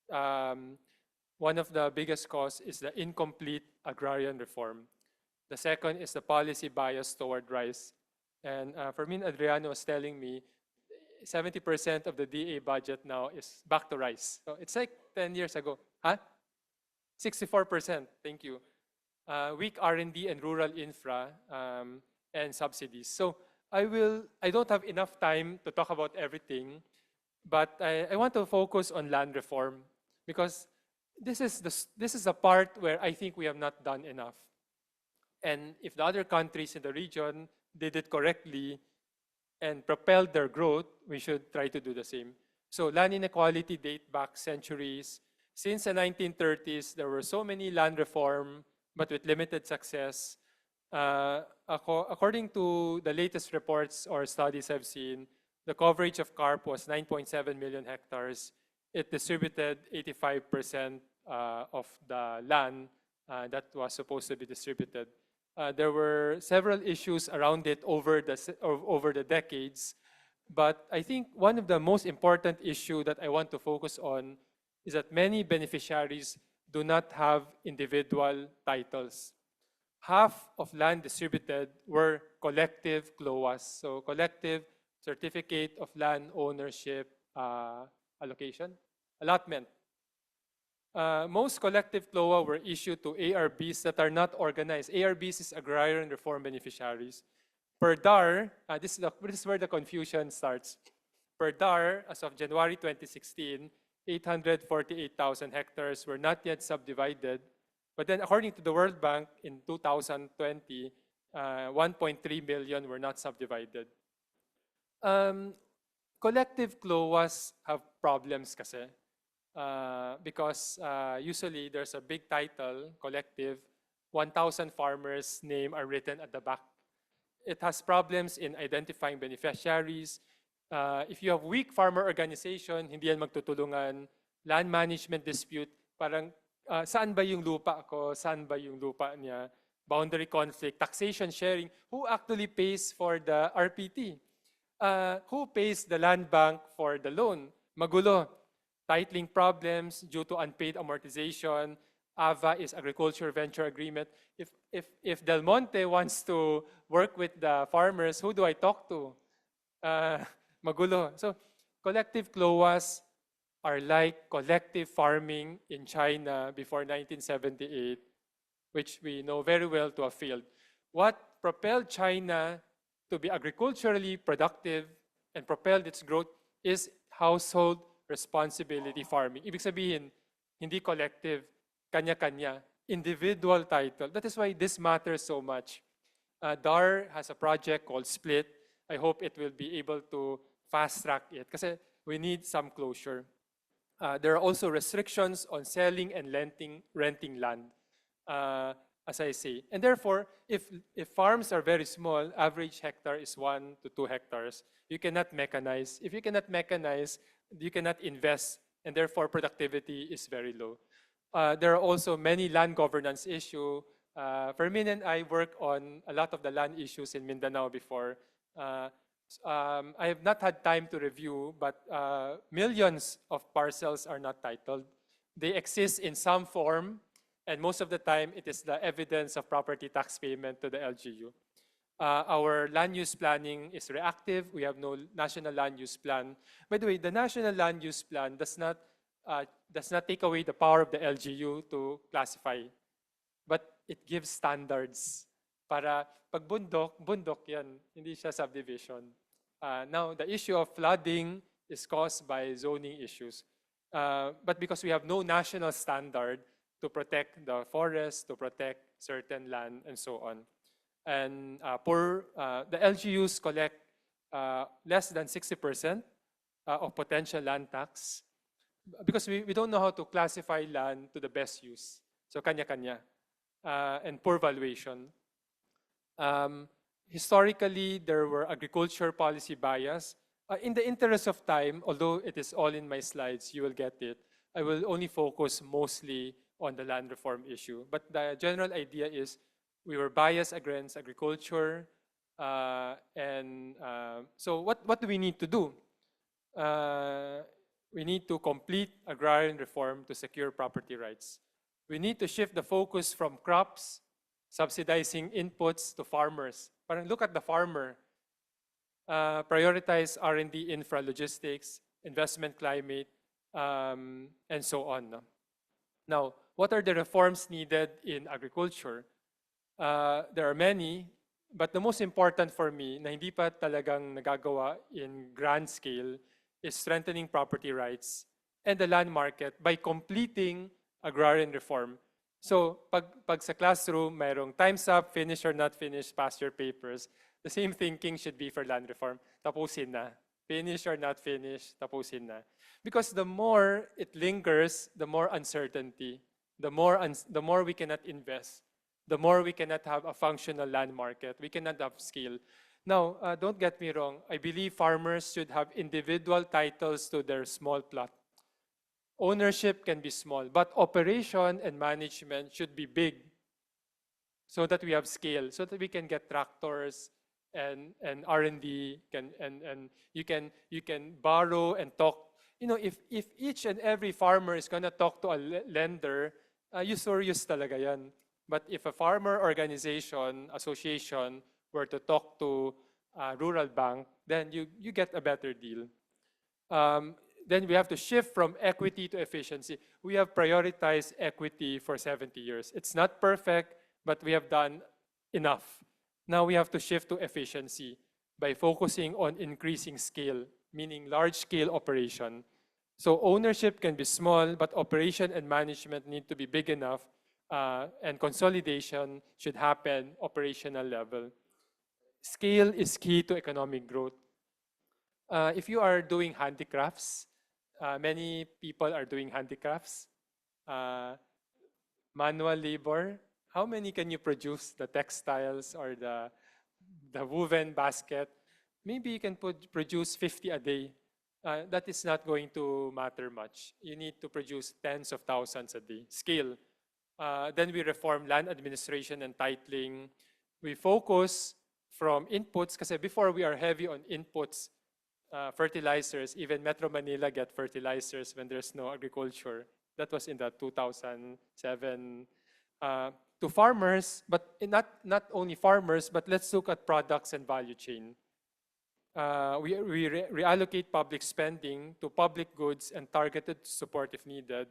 one of the biggest causes is the incomplete agrarian reform. The second is the policy bias toward rice. And Fermin Adriano was telling me 70% of the DA budget now is back to rice. So it's like 10 years ago. Huh? 64%, thank you. Weak R&D and rural infra and subsidies. So I don't have enough time to talk about everything, but I want to focus on land reform because this is the part where I think we have not done enough. And if the other countries in the region did it correctly and propelled their growth, we should try to do the same. So land inequality date back centuries. Since the 1930s, there were so many land reform, but with limited success. According to the latest reports or studies I've seen, the coverage of CARP was 9.7 million hectares. It distributed 85% of the land that was supposed to be distributed. There were several issues around it over the decades, but I think one of the most important issue that I want to focus on is that many beneficiaries do not have individual titles. Half of land distributed were collective CLOAs, so collective certificate of land ownership allotment. Most collective CLOA were issued to ARBs that are not organized. ARBs is agrarian reform beneficiaries. Per DAR, this is where the confusion starts. Per DAR, as of January 2016, 848,000 hectares were not yet subdivided. But then according to the World Bank, in 2020, 1.3 million were not subdivided. Collective CLOAs have problems kasi. Because usually there's a big title, collective, 1,000 farmers' name are written at the back. It has problems in identifying beneficiaries. If you have weak farmer organization, hindi yan magtutulungan. Land management dispute, parang saan ba yung lupa ko, saan ba yung lupa niya? Boundary conflict, taxation sharing, who actually pays for the RPT? Who pays the land bank for the loan? Magulo. Titling problems due to unpaid amortization. AVA is agriculture venture agreement. If Del Monte wants to work with the farmers, who do I talk to? Magulo. So collective CLOAs are like collective farming in China before 1978, which we know very well to have failed. What propelled China to be agriculturally productive and propelled its growth is household responsibility farming. Ibig sabihin, hindi collective, kanya-kanya, individual title. That is why this matters so much. DAR has a project called Split. I hope it will be able to fast-track it kasi we need some closure. There are also restrictions on selling and renting land, as I say. And therefore, if farms are very small, average hectare is 1 to 2 hectares, you cannot mechanize. If you cannot mechanize, you cannot invest, and therefore productivity is very low. There are also many land governance issues. Fermin and I work on a lot of the land issues in Mindanao before. I have not had time to review, but millions of parcels are not titled. They exist in some form, and most of the time it is the evidence of property tax payment to the LGU. Our land use planning is reactive. We have no national land use plan. By the way, the national land use plan does not take away the power of the LGU to classify, but it gives standards. Para pag bundok yan, hindi siya subdivision. Now, the issue of flooding is caused by zoning issues. But because we have no national standard to protect the forest, to protect certain land, and so on. And the LGUs collect less than 60% of potential land tax because we don't know how to classify land to the best use. So kanya-kanya. And poor valuation. Historically, there were agriculture policy bias. In the interest of time, although it is all in my slides, you will get it, I will only focus mostly on the land reform issue. But the general idea is we were biased against agriculture. So what do we need to do? We need to complete agrarian reform to secure property rights. We need to shift the focus from crops, subsidizing inputs, to farmers. Parang look at the farmer. Prioritize R&D, infra, logistics, investment climate, and so on. No? Now, what are the reforms needed in agriculture? There are many, but the most important for me na hindi pa talagang nagagawa in grand scale is strengthening property rights and the land market by completing agrarian reform. So, pag sa classroom, mayroong time's up, finish or not finish, pass your papers. The same thinking should be for land reform. Tapusin na. Finish or not finish, tapusin na. Because the more it lingers, the more uncertainty, the more we cannot invest, the more we cannot have a functional land market, we cannot have scale. Now, don't get me wrong, I believe farmers should have individual titles to their small plot. Ownership can be small, but operation and management should be big so that we have scale, so that we can get tractors and R&D, and you can borrow and talk. You know, if each and every farmer is gonna talk to a lender, usurious talaga yan. But if a farmer organization, association were to talk to a rural bank, then you get a better deal. Then we have to shift from equity to efficiency. We have prioritized equity for 70 years. It's not perfect, but we have done enough. Now we have to shift to efficiency by focusing on increasing scale, meaning large-scale operation. So ownership can be small, but operation and management need to be big enough, and consolidation should happen operational level. Scale is key to economic growth. If you are doing handicrafts, many people are doing handicrafts, manual labor. How many can you produce? The textiles or the woven basket? Maybe you can produce 50 a day. That is not going to matter much. You need to produce tens of thousands a day. Scale. Then we reform land administration and titling. We focus from inputs, kasi before we are heavy on inputs, fertilizers, even Metro Manila get fertilizers when there's no agriculture. That was in the 2007. To farmers, but not only farmers, but let's look at products and value chain. We reallocate public spending to public goods and targeted support if needed,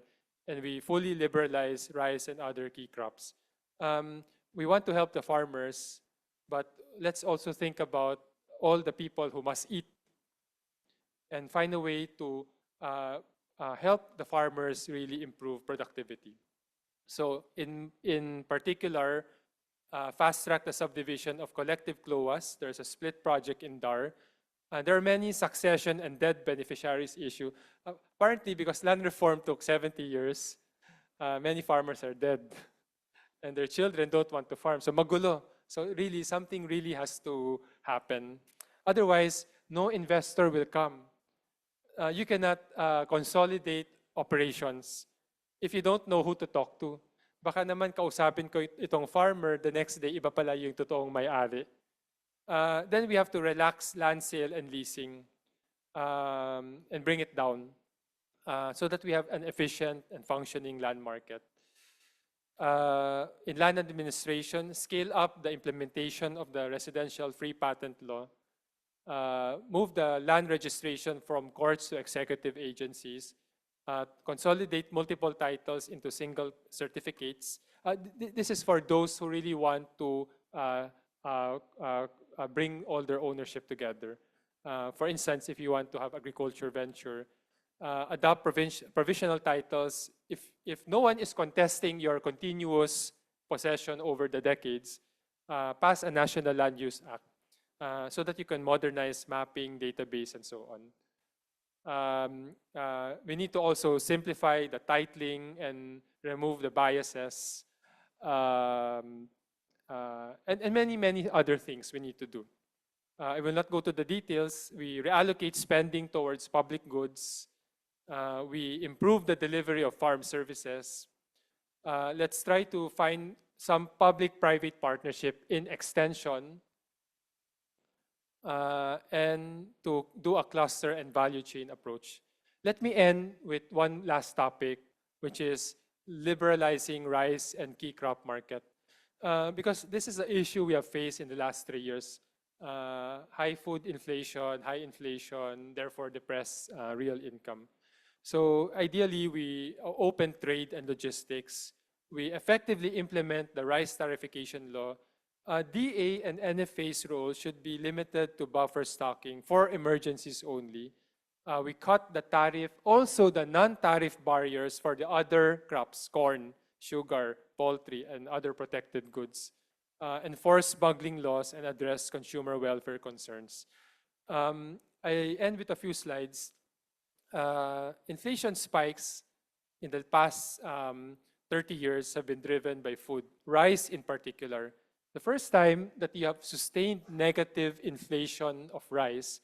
and we fully liberalize rice and other key crops. We want to help the farmers, but let's also think about all the people who must eat and find a way to help the farmers really improve productivity. So in particular, fast-track the subdivision of collective CLOAs. There's a split project in DAR. There are many succession and dead beneficiaries issue. Apparently, because land reform took 70 years, many farmers are dead. And their children don't want to farm. So magulo. So really, something really has to happen. Otherwise, no investor will come. You cannot consolidate operations if you don't know who to talk to. Baka naman kausapin ko itong farmer, the next day, iba pala yung totoong may-ari. Then we have to relax land sale and leasing and bring it down so that we have an efficient and functioning land market. In land administration, scale up the implementation of the residential free patent law, move the land registration from courts to executive agencies, consolidate multiple titles into single certificates. This is for those who really want to bring all their ownership together. For instance, if you want to have agriculture venture, adopt provisional titles. If no one is contesting your continuous possession over the decades, pass a National Land Use Act so that you can modernize mapping, database, and so on. We need to also simplify the titling and remove the biases, and many, many other things we need to do. I will not go to the details. We reallocate spending towards public goods. We improve the delivery of farm services. Let's try to find some public-private partnership in extension, and to do a cluster and value chain approach. Let me end with one last topic, which is liberalizing rice and key crop market. Because this is an issue we have faced in the last 3 years. High food inflation, high inflation, therefore depressed real income. So ideally, we open trade and logistics. We effectively implement the rice tariffication law. DA and NFA's role should be limited to buffer stocking for emergencies only. We cut the tariff, also the non-tariff barriers for the other crops, corn, sugar, poultry, and other protected goods. Enforce smuggling laws and address consumer welfare concerns. I end with a few slides. Inflation spikes in the past 30 years have been driven by food, rice in particular. The first time that you have sustained negative inflation of rice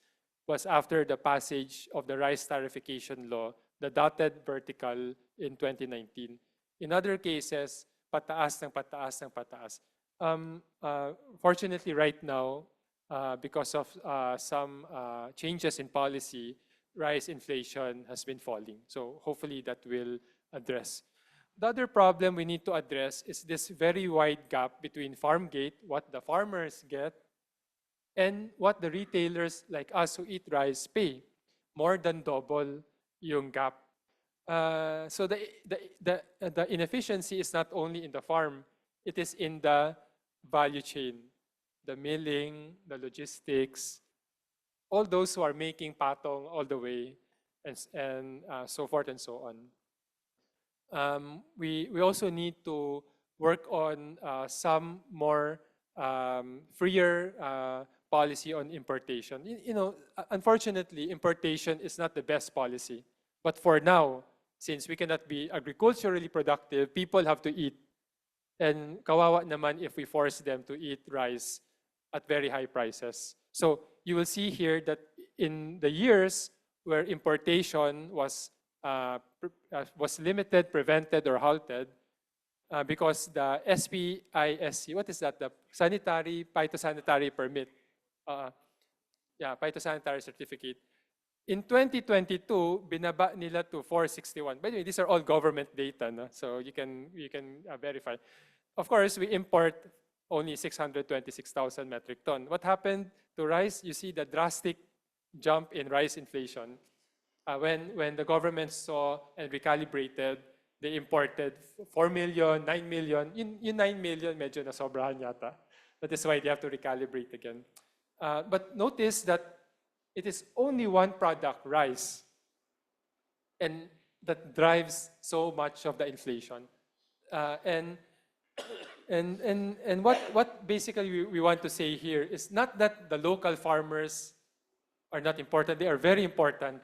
was after the passage of the rice tariffication law, the dotted vertical in 2019. In other cases, pataas ng pataas ng pataas. Fortunately, right now, because of some changes in policy, rice inflation has been falling. So hopefully that will address. The other problem we need to address is this very wide gap between farm gate, what the farmers get, and what the retailers like us who eat rice pay. More than double yung gap. So the inefficiency is not only in the farm, it is in the value chain, the milling, the logistics, all those who are making patong all the way, and so forth and so on. We also need to work on some more freer policy on importation. You know, unfortunately, importation is not the best policy. But for now, since we cannot be agriculturally productive, people have to eat. And kawawa naman if we force them to eat rice at very high prices. So you will see here that in the years where importation was limited, prevented, or halted, because the SPISC, what is that? The sanitary, phytosanitary permit. Phytosanitary certificate. In 2022, binaba nila to 461. By the way, these are all government data, no? So you can verify. Of course, we import only 626,000 metric ton. What happened to rice? You see the drastic jump in rice inflation. When the government saw and recalibrated, they imported 4 million, 9 million. Yung 9 million, medyo nasobrahan yata. That is why they have to recalibrate again. But notice that it is only one product, rice, and that drives so much of the inflation. And what basically we want to say here is not that the local farmers are not important, they are very important,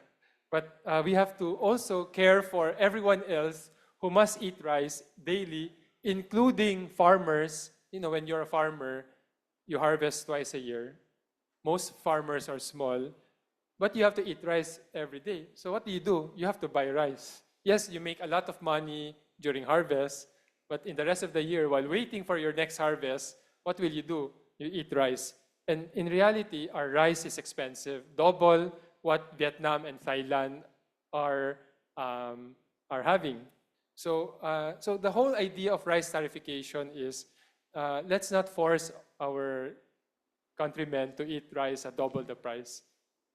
but we have to also care for everyone else who must eat rice daily, including farmers. You know, when you're a farmer, you harvest twice a year. Most farmers are small, but you have to eat rice every day. So what do? You have to buy rice. Yes, you make a lot of money during harvest, but in the rest of the year, while waiting for your next harvest, what will you do? You eat rice. And in reality, our rice is expensive, double what Vietnam and Thailand are having. So the whole idea of rice tariffication is let's not force our countrymen to eat rice at double the price.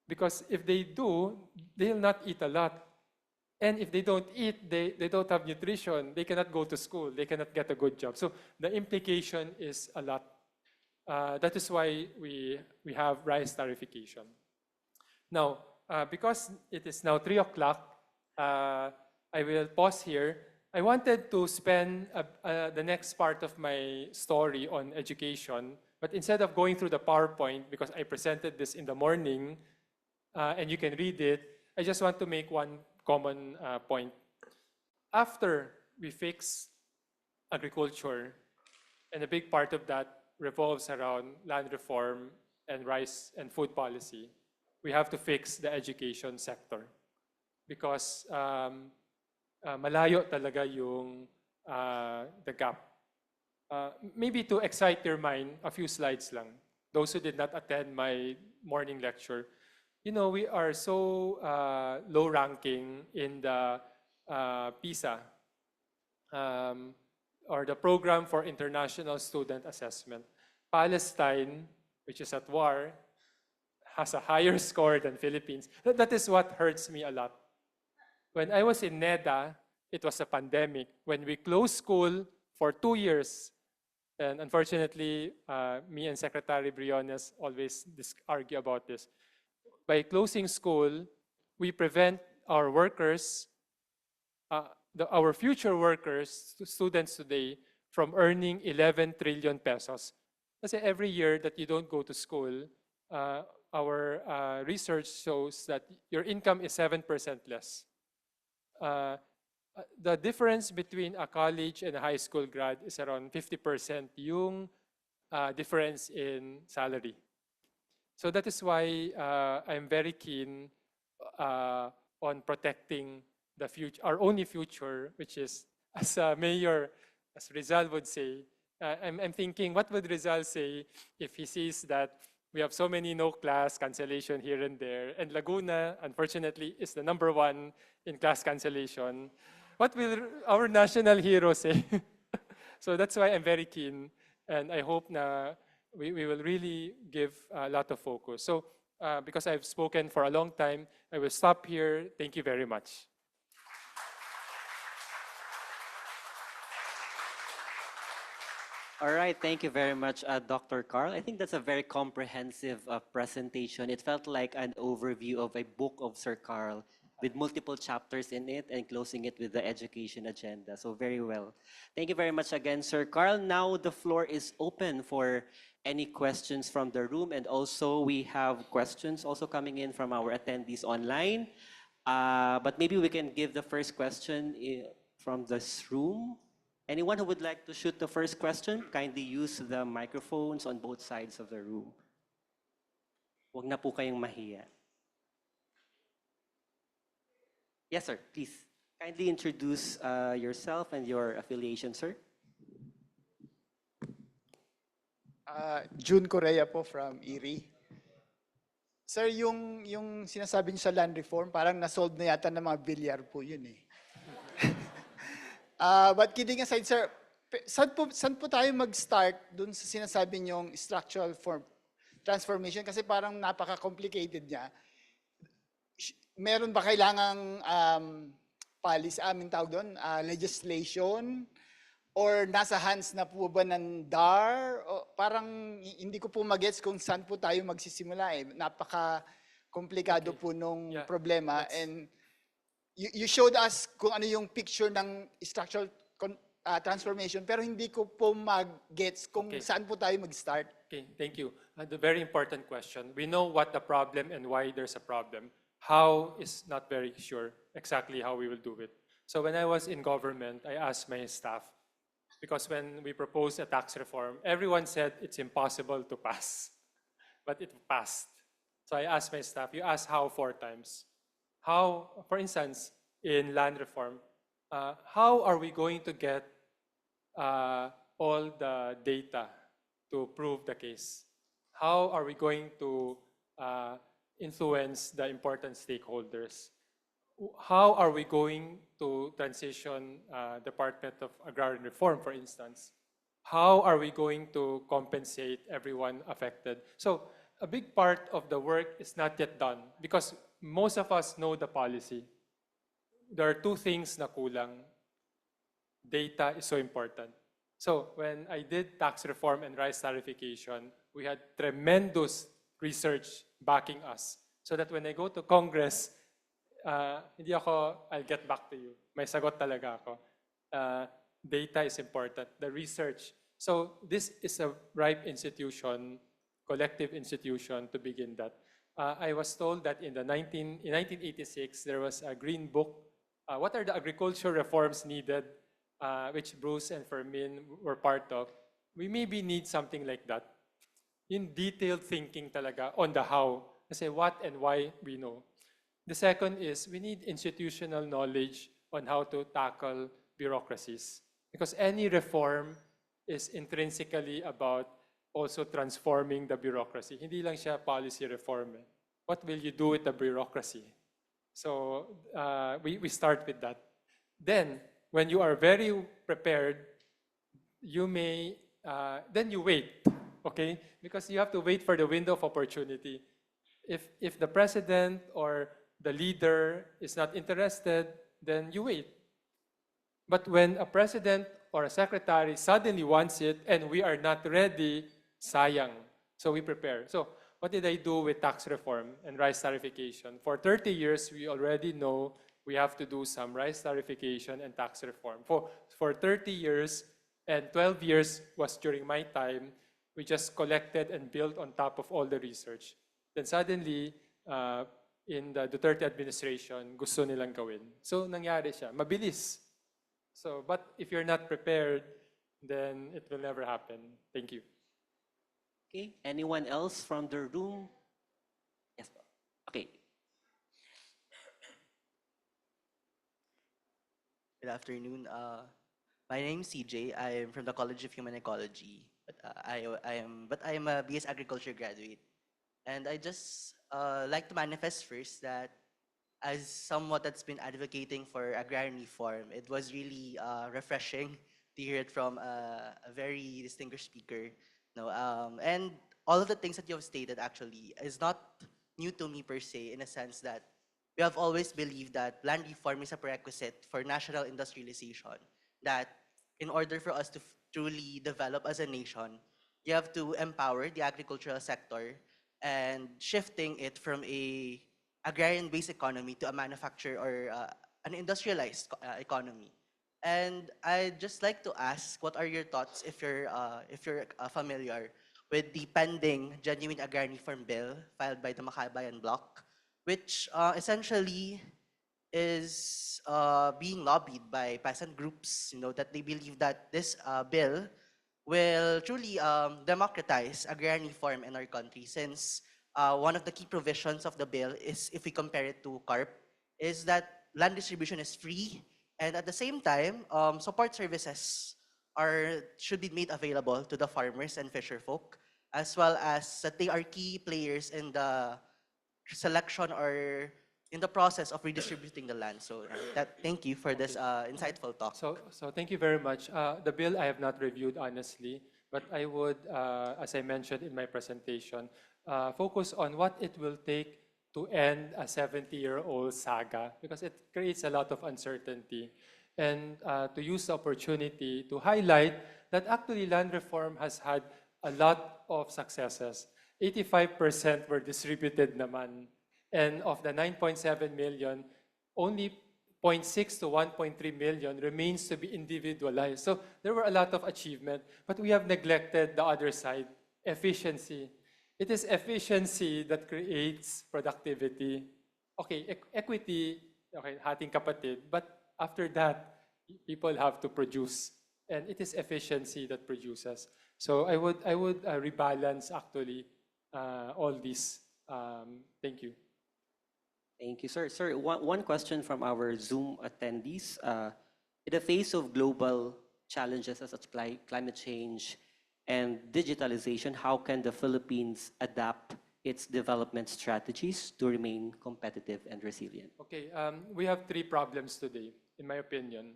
Because if they do, they'll not eat a lot. And if they don't eat, they don't have nutrition. They cannot go to school. They cannot get a good job. So the implication is a lot. That is why we have rice tariffication. Now, because it is now 3 o'clock, I will pause here. I wanted to spend the next part of my story on education, but instead of going through the PowerPoint, because I presented this in the morning, and you can read it, I just want to make one common point. After we fix agriculture, and a big part of that revolves around land reform and rice and food policy, we have to fix the education sector. Because malayo talaga yung the gap. Maybe to excite your mind, a few slides lang. Those who did not attend my morning lecture, you know, we are so low ranking in the PISA, um, or the Program for International Student Assessment. Palestine, which is at war, has a higher score than Philippines. That is what hurts me a lot. When I was in NEDA, it was a pandemic. When we closed school for 2 years, and unfortunately, me and Secretary Briones always argue about this. By closing school, we prevent our workers, our future workers, students today, from earning 11 trillion pesos. Kasi every year that you don't go to school, our research shows that your income is 7% less. The difference between a college and a high school grad is around 50% yung difference in salary. So that is why I'm very keen on protecting the future, our only future, which is, as a mayor, as Rizal would say, I'm thinking, what would Rizal say if he sees that we have so many no class cancellation here and there, and Laguna, unfortunately, is the #1 in class cancellation. What will our national hero say? So that's why I'm very keen, and I hope na we will really give a lot of focus. So because I've spoken for a long time, I will stop here. Thank you very much. All right, thank you very much, Dr. Karl. I think that's a very comprehensive presentation. It felt like an overview of a book of Sir Karl with multiple chapters in it and closing it with the education agenda. So very well. Thank you very much again, Sir Karl. Now the floor is open for any questions from the room, and also we have questions also coming in from our attendees online. But maybe we can give the first question from this room. Anyone who would like to shoot the first question, kindly use the microphones on both sides of the room. Huwag na po kayong mahiya. Yes, sir, please. Kindly introduce yourself and your affiliation, sir. June Correa po from Erie. Sir, yung sinasabi niyo sa land reform, parang nasolve na yata ng mga bilyar po yun eh. But kidding aside, sir, saan po tayo mag-start dun sa sinasabi niyong structural transformation? Kasi parang napaka-complicated niya. Meron ba kailangang policy, tawag doon, legislation? Or nasa hands na po ba ng DAR? O parang hindi ko po magets kung saan po tayo magsisimula eh. Napaka-komplikado po nung problema. And you showed us kung ano yung picture ng structural transformation, pero hindi ko po mag-gets kung saan po tayo mag-start. Okay, thank you. The very important question. We know what the problem and why there's a problem. How is not very sure exactly how we will do it. So when I was in government, I asked my staff, because when we proposed a tax reform, everyone said it's impossible to pass, but it passed. So I asked my staff, you asked how 4 times. How, for instance, in land reform, how are we going to get all the data to prove the case? How are we going to influence the important stakeholders? How are we going to transition Department of Agrarian Reform, for instance? How are we going to compensate everyone affected? So a big part of the work is not yet done because most of us know the policy. There are 2 things na kulang. Data is so important. So when I did tax reform and rice tariffication, we had tremendous research backing us. So that when I go to Congress, hindi ako, I'll get back to you. May sagot talaga ako. Data is important, the research. So this is a ripe institution, collective institution to begin that. I was told that in 1986, there was a green book. What are the agricultural reforms needed, which Bruce and Fermin were part of? We maybe need something like that. In detailed thinking talaga on the how. Kasi what and why we know. The second is we need institutional knowledge on how to tackle bureaucracies. Because any reform is intrinsically about also transforming the bureaucracy. Hindi lang siya policy reform. What will you do with the bureaucracy? So we start with that. Then, when you are very prepared, you may, then you wait, okay? Because you have to wait for the window of opportunity. If the president or the leader is not interested, then you wait. But when a president or a secretary suddenly wants it and we are not ready, sayang. So we prepare. So what did I do with tax reform and rice tarification? For 30 years, we already know we have to do some rice tarification and tax reform. For 30 years and 12 years was during my time, we just collected and built on top of all the research. Then suddenly, in the Duterte administration, gusto nilang gawin. So nangyari siya. Mabilis. So, but if you're not prepared, then it will never happen. Thank you. Okay, anyone else from the room? Yes, okay. Good afternoon. My name is CJ. I am from the College of Human Ecology, but I am a BS Agriculture graduate, and I just like to manifest first that as someone that's been advocating for agrarian reform, it was really refreshing to hear it from a very distinguished speaker. No, and all of the things that you have stated actually is not new to me per se, in a sense that we have always believed that land reform is a prerequisite for national industrialization. That in order for us to truly develop as a nation, you have to empower the agricultural sector and shifting it from a agrarian-based economy to a manufacturer or an industrialized economy. And I'd just like to ask, what are your thoughts if you're familiar with the pending Genuine Agrarian Reform Bill filed by the Makabayan Bloc, which essentially is being lobbied by peasant groups, that they believe that this bill will truly democratize agrarian reform in our country, since one of the key provisions of the bill is, if we compare it to CARP, is that land distribution is free, and at the same time, support services should be made available to the farmers and fisher folk, as well as that they are key players in the selection or in the process of redistributing the land. So thank you for this insightful talk. So thank you very much. The bill I have not reviewed honestly, but I would, as I mentioned in my presentation, focus on what it will take to end a 70-year-old saga, because it creates a lot of uncertainty. And to use the opportunity to highlight that actually land reform has had a lot of successes. 85% were distributed naman. And of the 9.7 million, only 0.6 to 1.3 million remains to be individualized. So there were a lot of achievement, but we have neglected the other side, efficiency. It is efficiency that creates productivity. Okay, equity, okay, hating kapatid, but after that, people have to produce. And it is efficiency that produces. So I would rebalance actually all these. Thank you. Thank you, sir. Sir, one question from our Zoom attendees. In the face of global challenges such as climate change and digitalization, how can the Philippines adapt its development strategies to remain competitive and resilient? Okay, we have three problems today, in my opinion.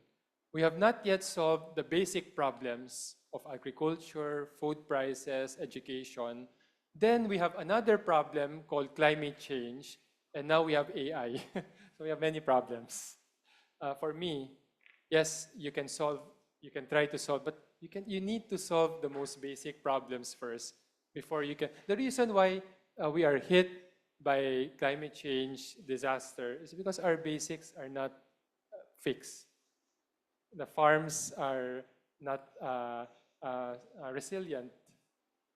We have not yet solved the basic problems of agriculture, food prices, education. Then we have another problem called climate change, and now we have AI. So we have many problems. For me, yes, you can try to solve, but you need to solve the most basic problems first before you can. The reason why we are hit by climate change disaster is because our basics are not fixed. The farms are not resilient.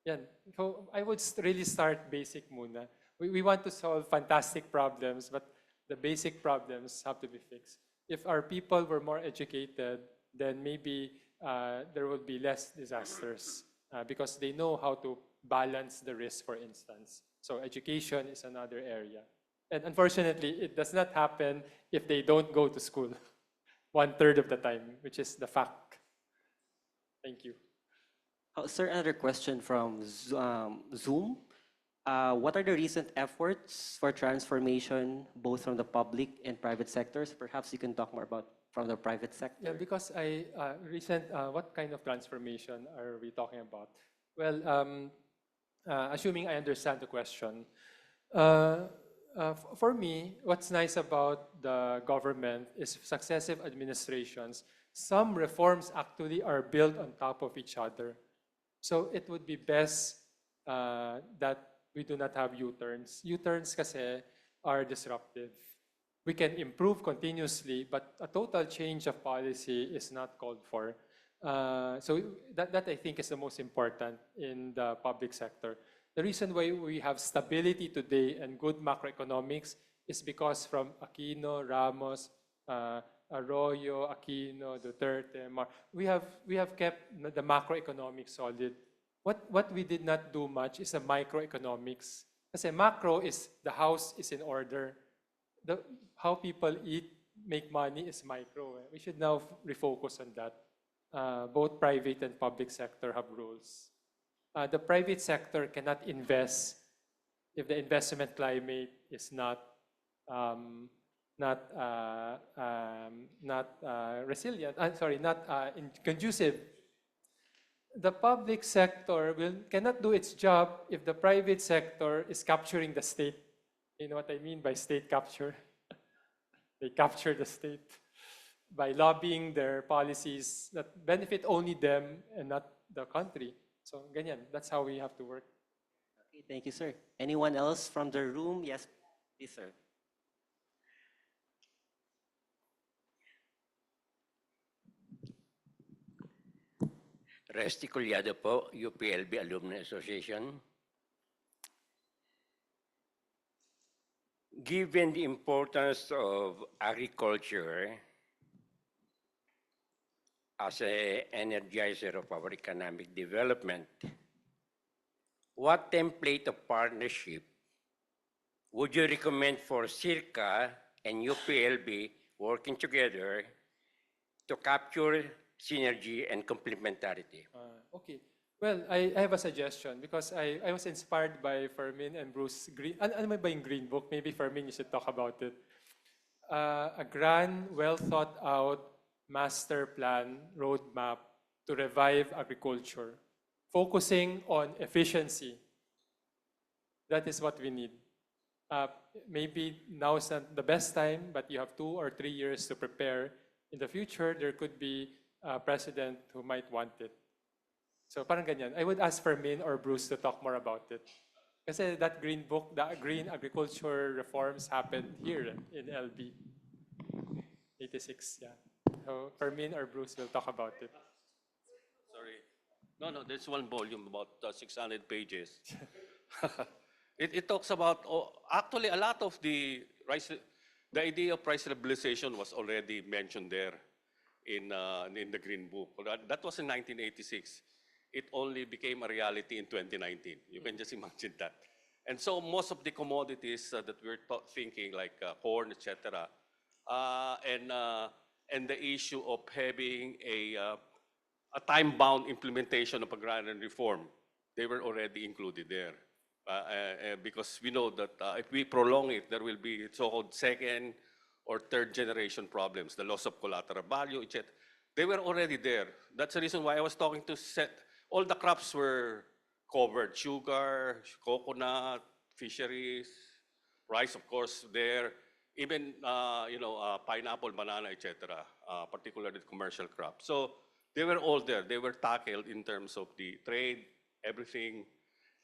Yan. So I would really start basic muna. We want to solve fantastic problems, but the basic problems have to be fixed. If our people were more educated, then maybe there will be less disasters because they know how to balance the risk, for instance. So education is another area. And unfortunately, it does not happen if they don't go to school 1/3 of the time, which is the fact. Thank you. Sir, another question from Zoom. What are the recent efforts for transformation, both from the public and private sectors? Perhaps you can talk more about from the private sector. Yeah, because what kind of transformation are we talking about? Well, assuming I understand the question, for me, what's nice about the government is successive administrations. Some reforms actually are built on top of each other. So it would be best that we do not have U-turns. U-turns kasi are disruptive. We can improve continuously, but a total change of policy is not called for. So that I think is the most important in the public sector. The reason why we have stability today and good macroeconomics is because from Aquino, Ramos, Arroyo, Aquino, Duterte, we have kept the macroeconomics solid. What we did not do much is the microeconomics. Kasi macro is the house is in order. How people eat, make money is micro. We should now refocus on that. Both private and public sector have rules. The private sector cannot invest if the investment climate is not resilient. Conducive. The public sector cannot do its job if the private sector is capturing the state. You know what I mean by state capture? They capture the state by lobbying their policies that benefit only them and not the country. So ganyan, that's how we have to work. Okay, thank you, sir. Anyone else from the room? Yes, please, sir. Resti Collado po, UPLB Alumni Association. Given the importance of agriculture as an energizer of our economic development, what template of partnership would you recommend for SEARCA and UPLB working together to capture synergy and complementarity? Okay. Well, I have a suggestion because I was inspired by Fermin and Bruce Green. Ano ba yung Green Book? Maybe Fermin, you should talk about it. A grand, well thought out master plan, roadmap to revive agriculture, focusing on efficiency. That is what we need. Maybe now is not the best time, but you have 2 or 3 years to prepare. In the future, there could be a president who might want it. So parang ganyan. I would ask Fermin or Bruce to talk more about it. Kasi that green book, the green agriculture reforms happened here in LB. 86, yeah. So Fermin or Bruce will talk about it. Sorry. No, there's one volume about 600 pages. It talks about, actually a lot of the idea of price stabilization was already mentioned there in the Green Book. That was in 1986. It only became a reality in 2019. You can just imagine that. And so most of the commodities that we're thinking, like corn, etc., and the issue of having a time-bound implementation of agrarian reform, they were already included there. Because we know that if we prolong it, there will be so-called second or third generation problems, the loss of collateral value, etc. They were already there. That's the reason why I was talking to all the crops were covered: sugar, coconut, fisheries, rice, of course, there. Even pineapple, banana, etc. Particularly the commercial crops. So they were all there. They were tackled in terms of the trade, everything,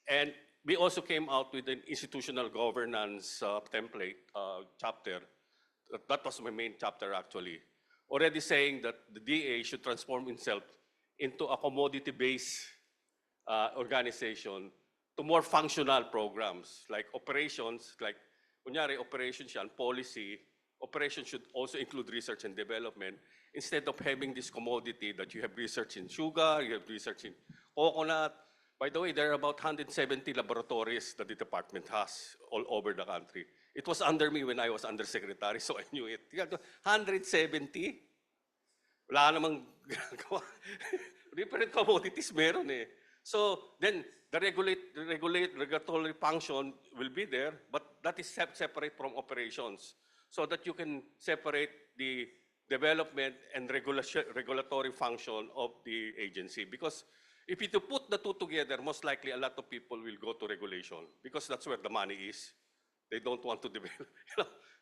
and we also came out with an institutional governance template chapter. That was my main chapter, actually. Already saying that the DA should transform itself into a commodity-based organization to more functional programs, like operations, like kunyari operations yan, policy. Operations should also include research and development, instead of having this commodity that you have research in sugar, you have research in coconut. By the way, there are about 170 laboratories that the department has all over the country. It was under me when I was undersecretary, so I knew it. 170? Wala namang ginagawa. Different commodities meron eh. So then the regulatory function will be there, but that is separate from operations so that you can separate the development and regulatory function of the agency. Because if you to put the two together, most likely a lot of people will go to regulation because that's where the money is. They don't want to develop.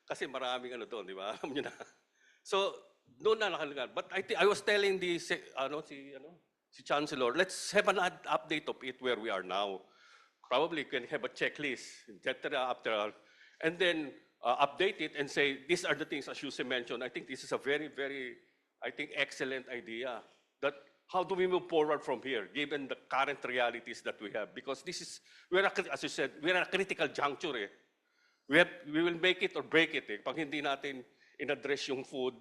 Kasi maraming ano doon, di ba? Alam niyo na. So, doon na nakalagay. But I was telling si Chancellor, let's have an update of it where we are now. Probably can have a checklist, etc. after, and then update it and say, these are the things, as you mentioned. I think this is a very, very, excellent idea. That how do we move forward from here, given the current realities that we have? Because this is, as you said, we're at a critical juncture. We will make it or break it. Pag hindi natin in-address yung food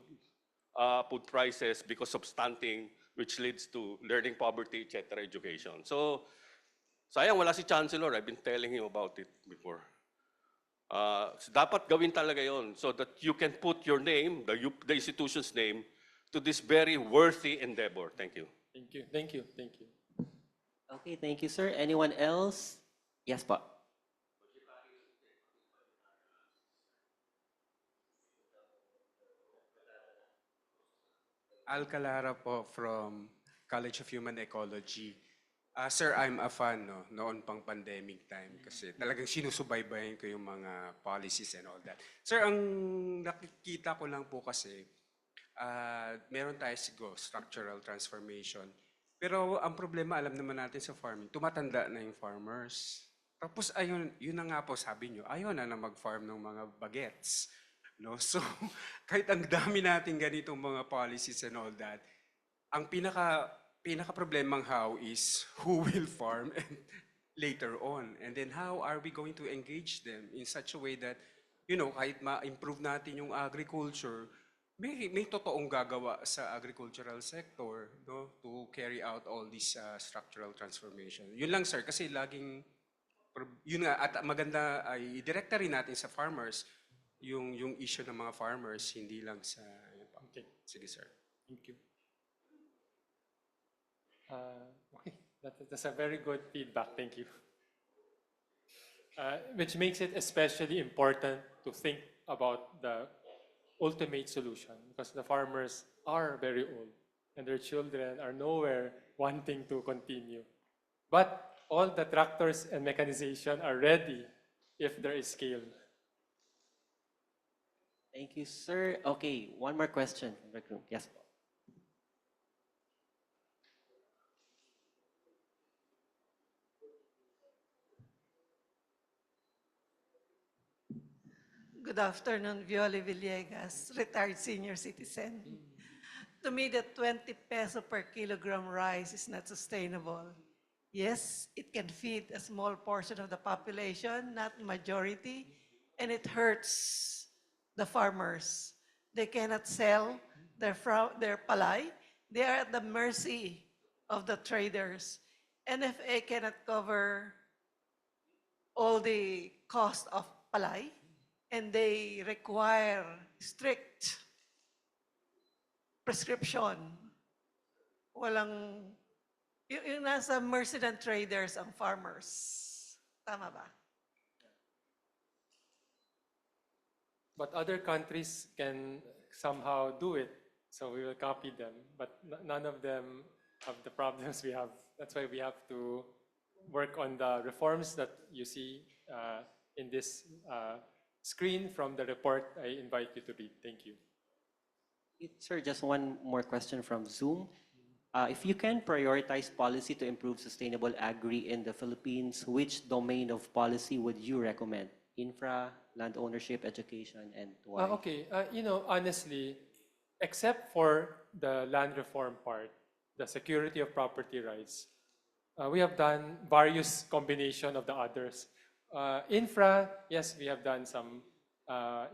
prices because of stunting, which leads to learning poverty, etc., education. So, sayang wala si Chancellor. I've been telling him about it before. So dapat gawin talaga yon so that you can put your name, the institution's name, to this very worthy endeavor. Thank you. Thank you. Thank you. Thank you. Okay, thank you, sir. Anyone else? Yes, po. Alcalara po from College of Human Ecology. Sir, I'm a fan noon pang pandemic time kasi talagang sinusubaybayan ko yung mga policies and all that. Sir, ang nakikita ko lang po kasi meron tayo siguro structural transformation. Pero ang problema, alam naman natin sa farming, tumatanda na yung farmers. Tapos ayun, yun na nga po sabi nyo, ayaw na mag-farm ng mga bagets. No? So, kahit ang dami natin ganitong mga policies and all that, ang pinaka-problemang how is who will farm and later on. And then how are we going to engage them in such a way that, kahit ma-improve natin yung agriculture, may totoong gagawa sa agricultural sector to carry out all this structural transformation. Yun lang, sir, kasi laging, yun nga, at maganda ay direkta rin natin sa farmers, yung issue ng mga farmers, hindi lang sa... Okay. Sige, sir. Thank you. Okay, that's a very good feedback. Thank you. Which makes it especially important to think about the ultimate solution because the farmers are very old and their children are nowhere wanting to continue. But all the tractors and mechanization are ready if there is scale. Thank you, sir. Okay, one more question from the group. Yes, po. Good afternoon, Violi Villegas, retired senior citizen. To me, the 20 peso per kilogram rice is not sustainable. Yes, it can feed a small portion of the population, not majority, and it hurts the farmers. They cannot sell their palay. They are at the mercy of the traders. NFA cannot cover all the cost of palay, and they require strict prescription. Walang, yung nasa mercy ng traders ang farmers. Tama ba? But other countries can somehow do it, so we will copy them. But none of them have the problems we have. That's why we have to work on the reforms that you see in this screen from the report I invite you to read. Thank you. Sir, just one more question from Zoom. If you can prioritize policy to improve sustainable agri in the Philippines, which domain of policy would you recommend? Infra, land ownership, education, and why? Okay, honestly, except for the land reform part, the security of property rights, we have done various combination of the others. Infra, yes, we have done some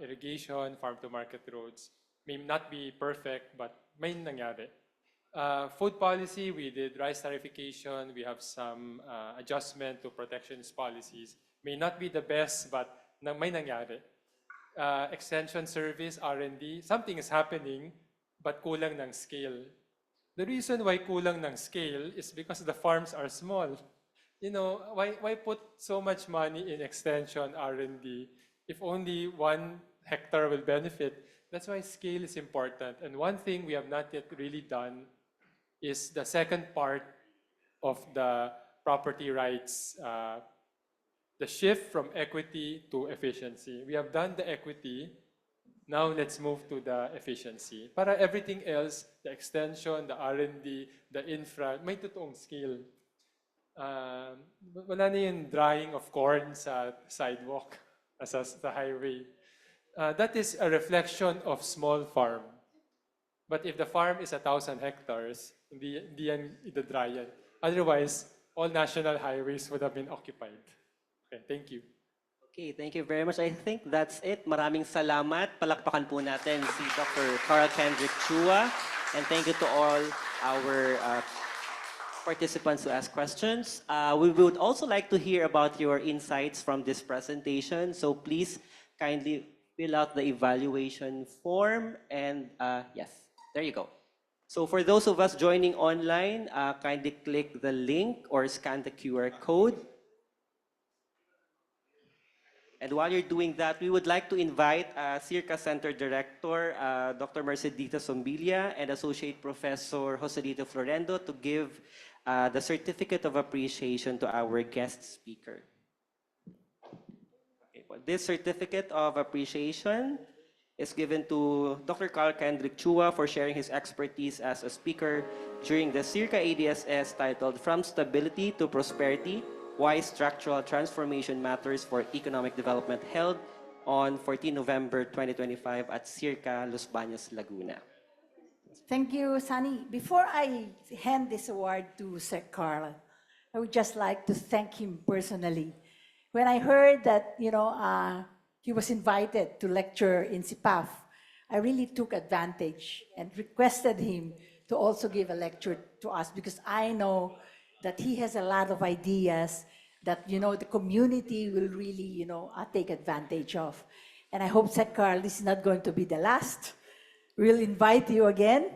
irrigation, farm-to-market roads. May not be perfect, but may nangyari. Food policy, we did rice tarification. We have some adjustment to protectionist policies. May not be the best, but may nangyari. Extension service, R&D, something is happening, but kulang ng scale. The reason why kulang ng scale is because the farms are small. You know, why put so much money in extension, R&D, if only 1 hectare will benefit? That's why scale is important. And one thing we have not yet really done is the second part of the property rights, the shift from equity to efficiency. We have done the equity. Now let's move to the efficiency. Para everything else, the extension, the R&D, the infra, may totoong skill. Wala na yung drying of corn sa sidewalk, sa highway. That is a reflection of small farm. But if the farm is 1,000 hectares, hindi yan idadry yan. Otherwise, all national highways would have been occupied. Okay, thank you. Okay, thank you very much. I think that's it. Maraming salamat. Palakpakan po natin si Dr. Karl Kendrick Chua. And thank you to all our participants who asked questions. We would also like to hear about your insights from this presentation. So please kindly fill out the evaluation form. And yes, there you go. So for those of us joining online, kindly click the link or scan the QR code. And while you're doing that, we would like to invite SEARCA Center Director, Dr. Mercedita Sombilia, and Associate Professor Joselito Florendo to give the Certificate of Appreciation to our guest speaker. Okay, well, this Certificate of Appreciation is given to Dr. Karl Kendrick Chua for sharing his expertise as a speaker during the SEARCA ADSS titled From Stability to Prosperity, Why Structural Transformation Matters for Economic Development, held on 14 November 2025 at SEARCA, Los Baños, Laguna. Thank you, Sunny. Before I hand this award to Sir Karl, I would just like to thank him personally. When I heard that, he was invited to lecture in SIPAF, I really took advantage and requested him to also give a lecture to us because I know that he has a lot of ideas that, the community will really, take advantage of. And I hope, Sir Karl, this is not going to be the last. We'll invite you again.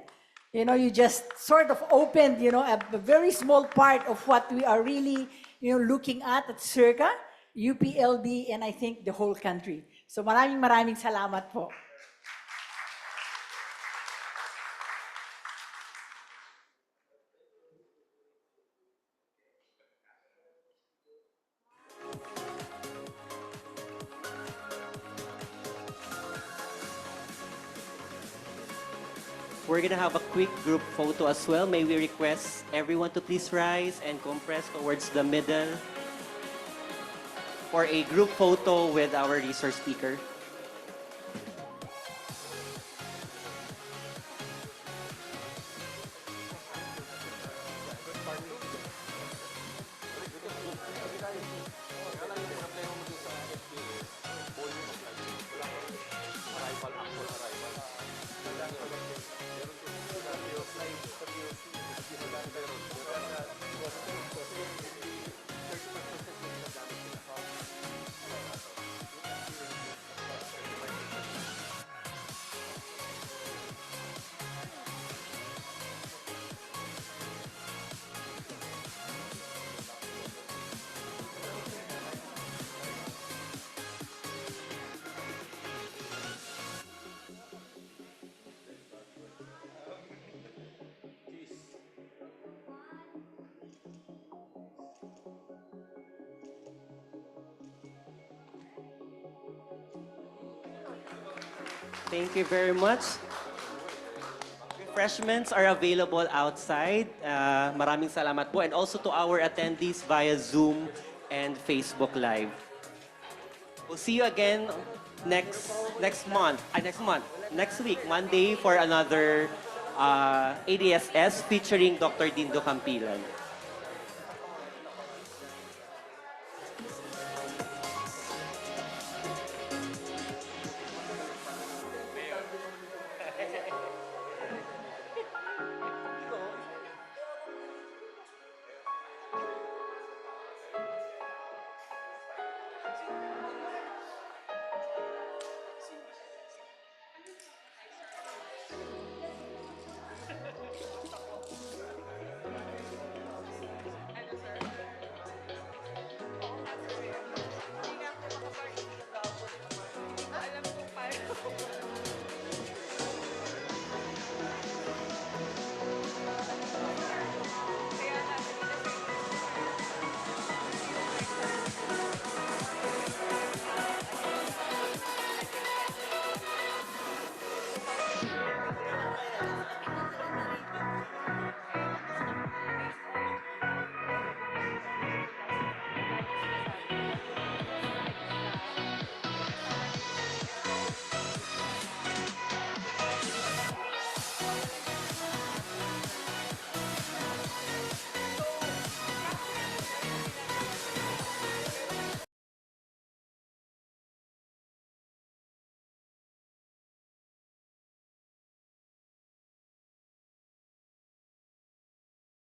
You just sort of opened, a very small part of what we are really, looking at SEARCA, UPLB, and I think the whole country. So maraming salamat po. We're gonna have a quick group photo as well. May we request everyone to please rise and compress towards the middle for a group photo with our resource speaker. Thank you very much. Refreshments are available outside. Maraming salamat po. And also to our attendees via Zoom and Facebook Live. We'll see you again next week, Monday, for another ADSS featuring Dr. Dindo Campilan.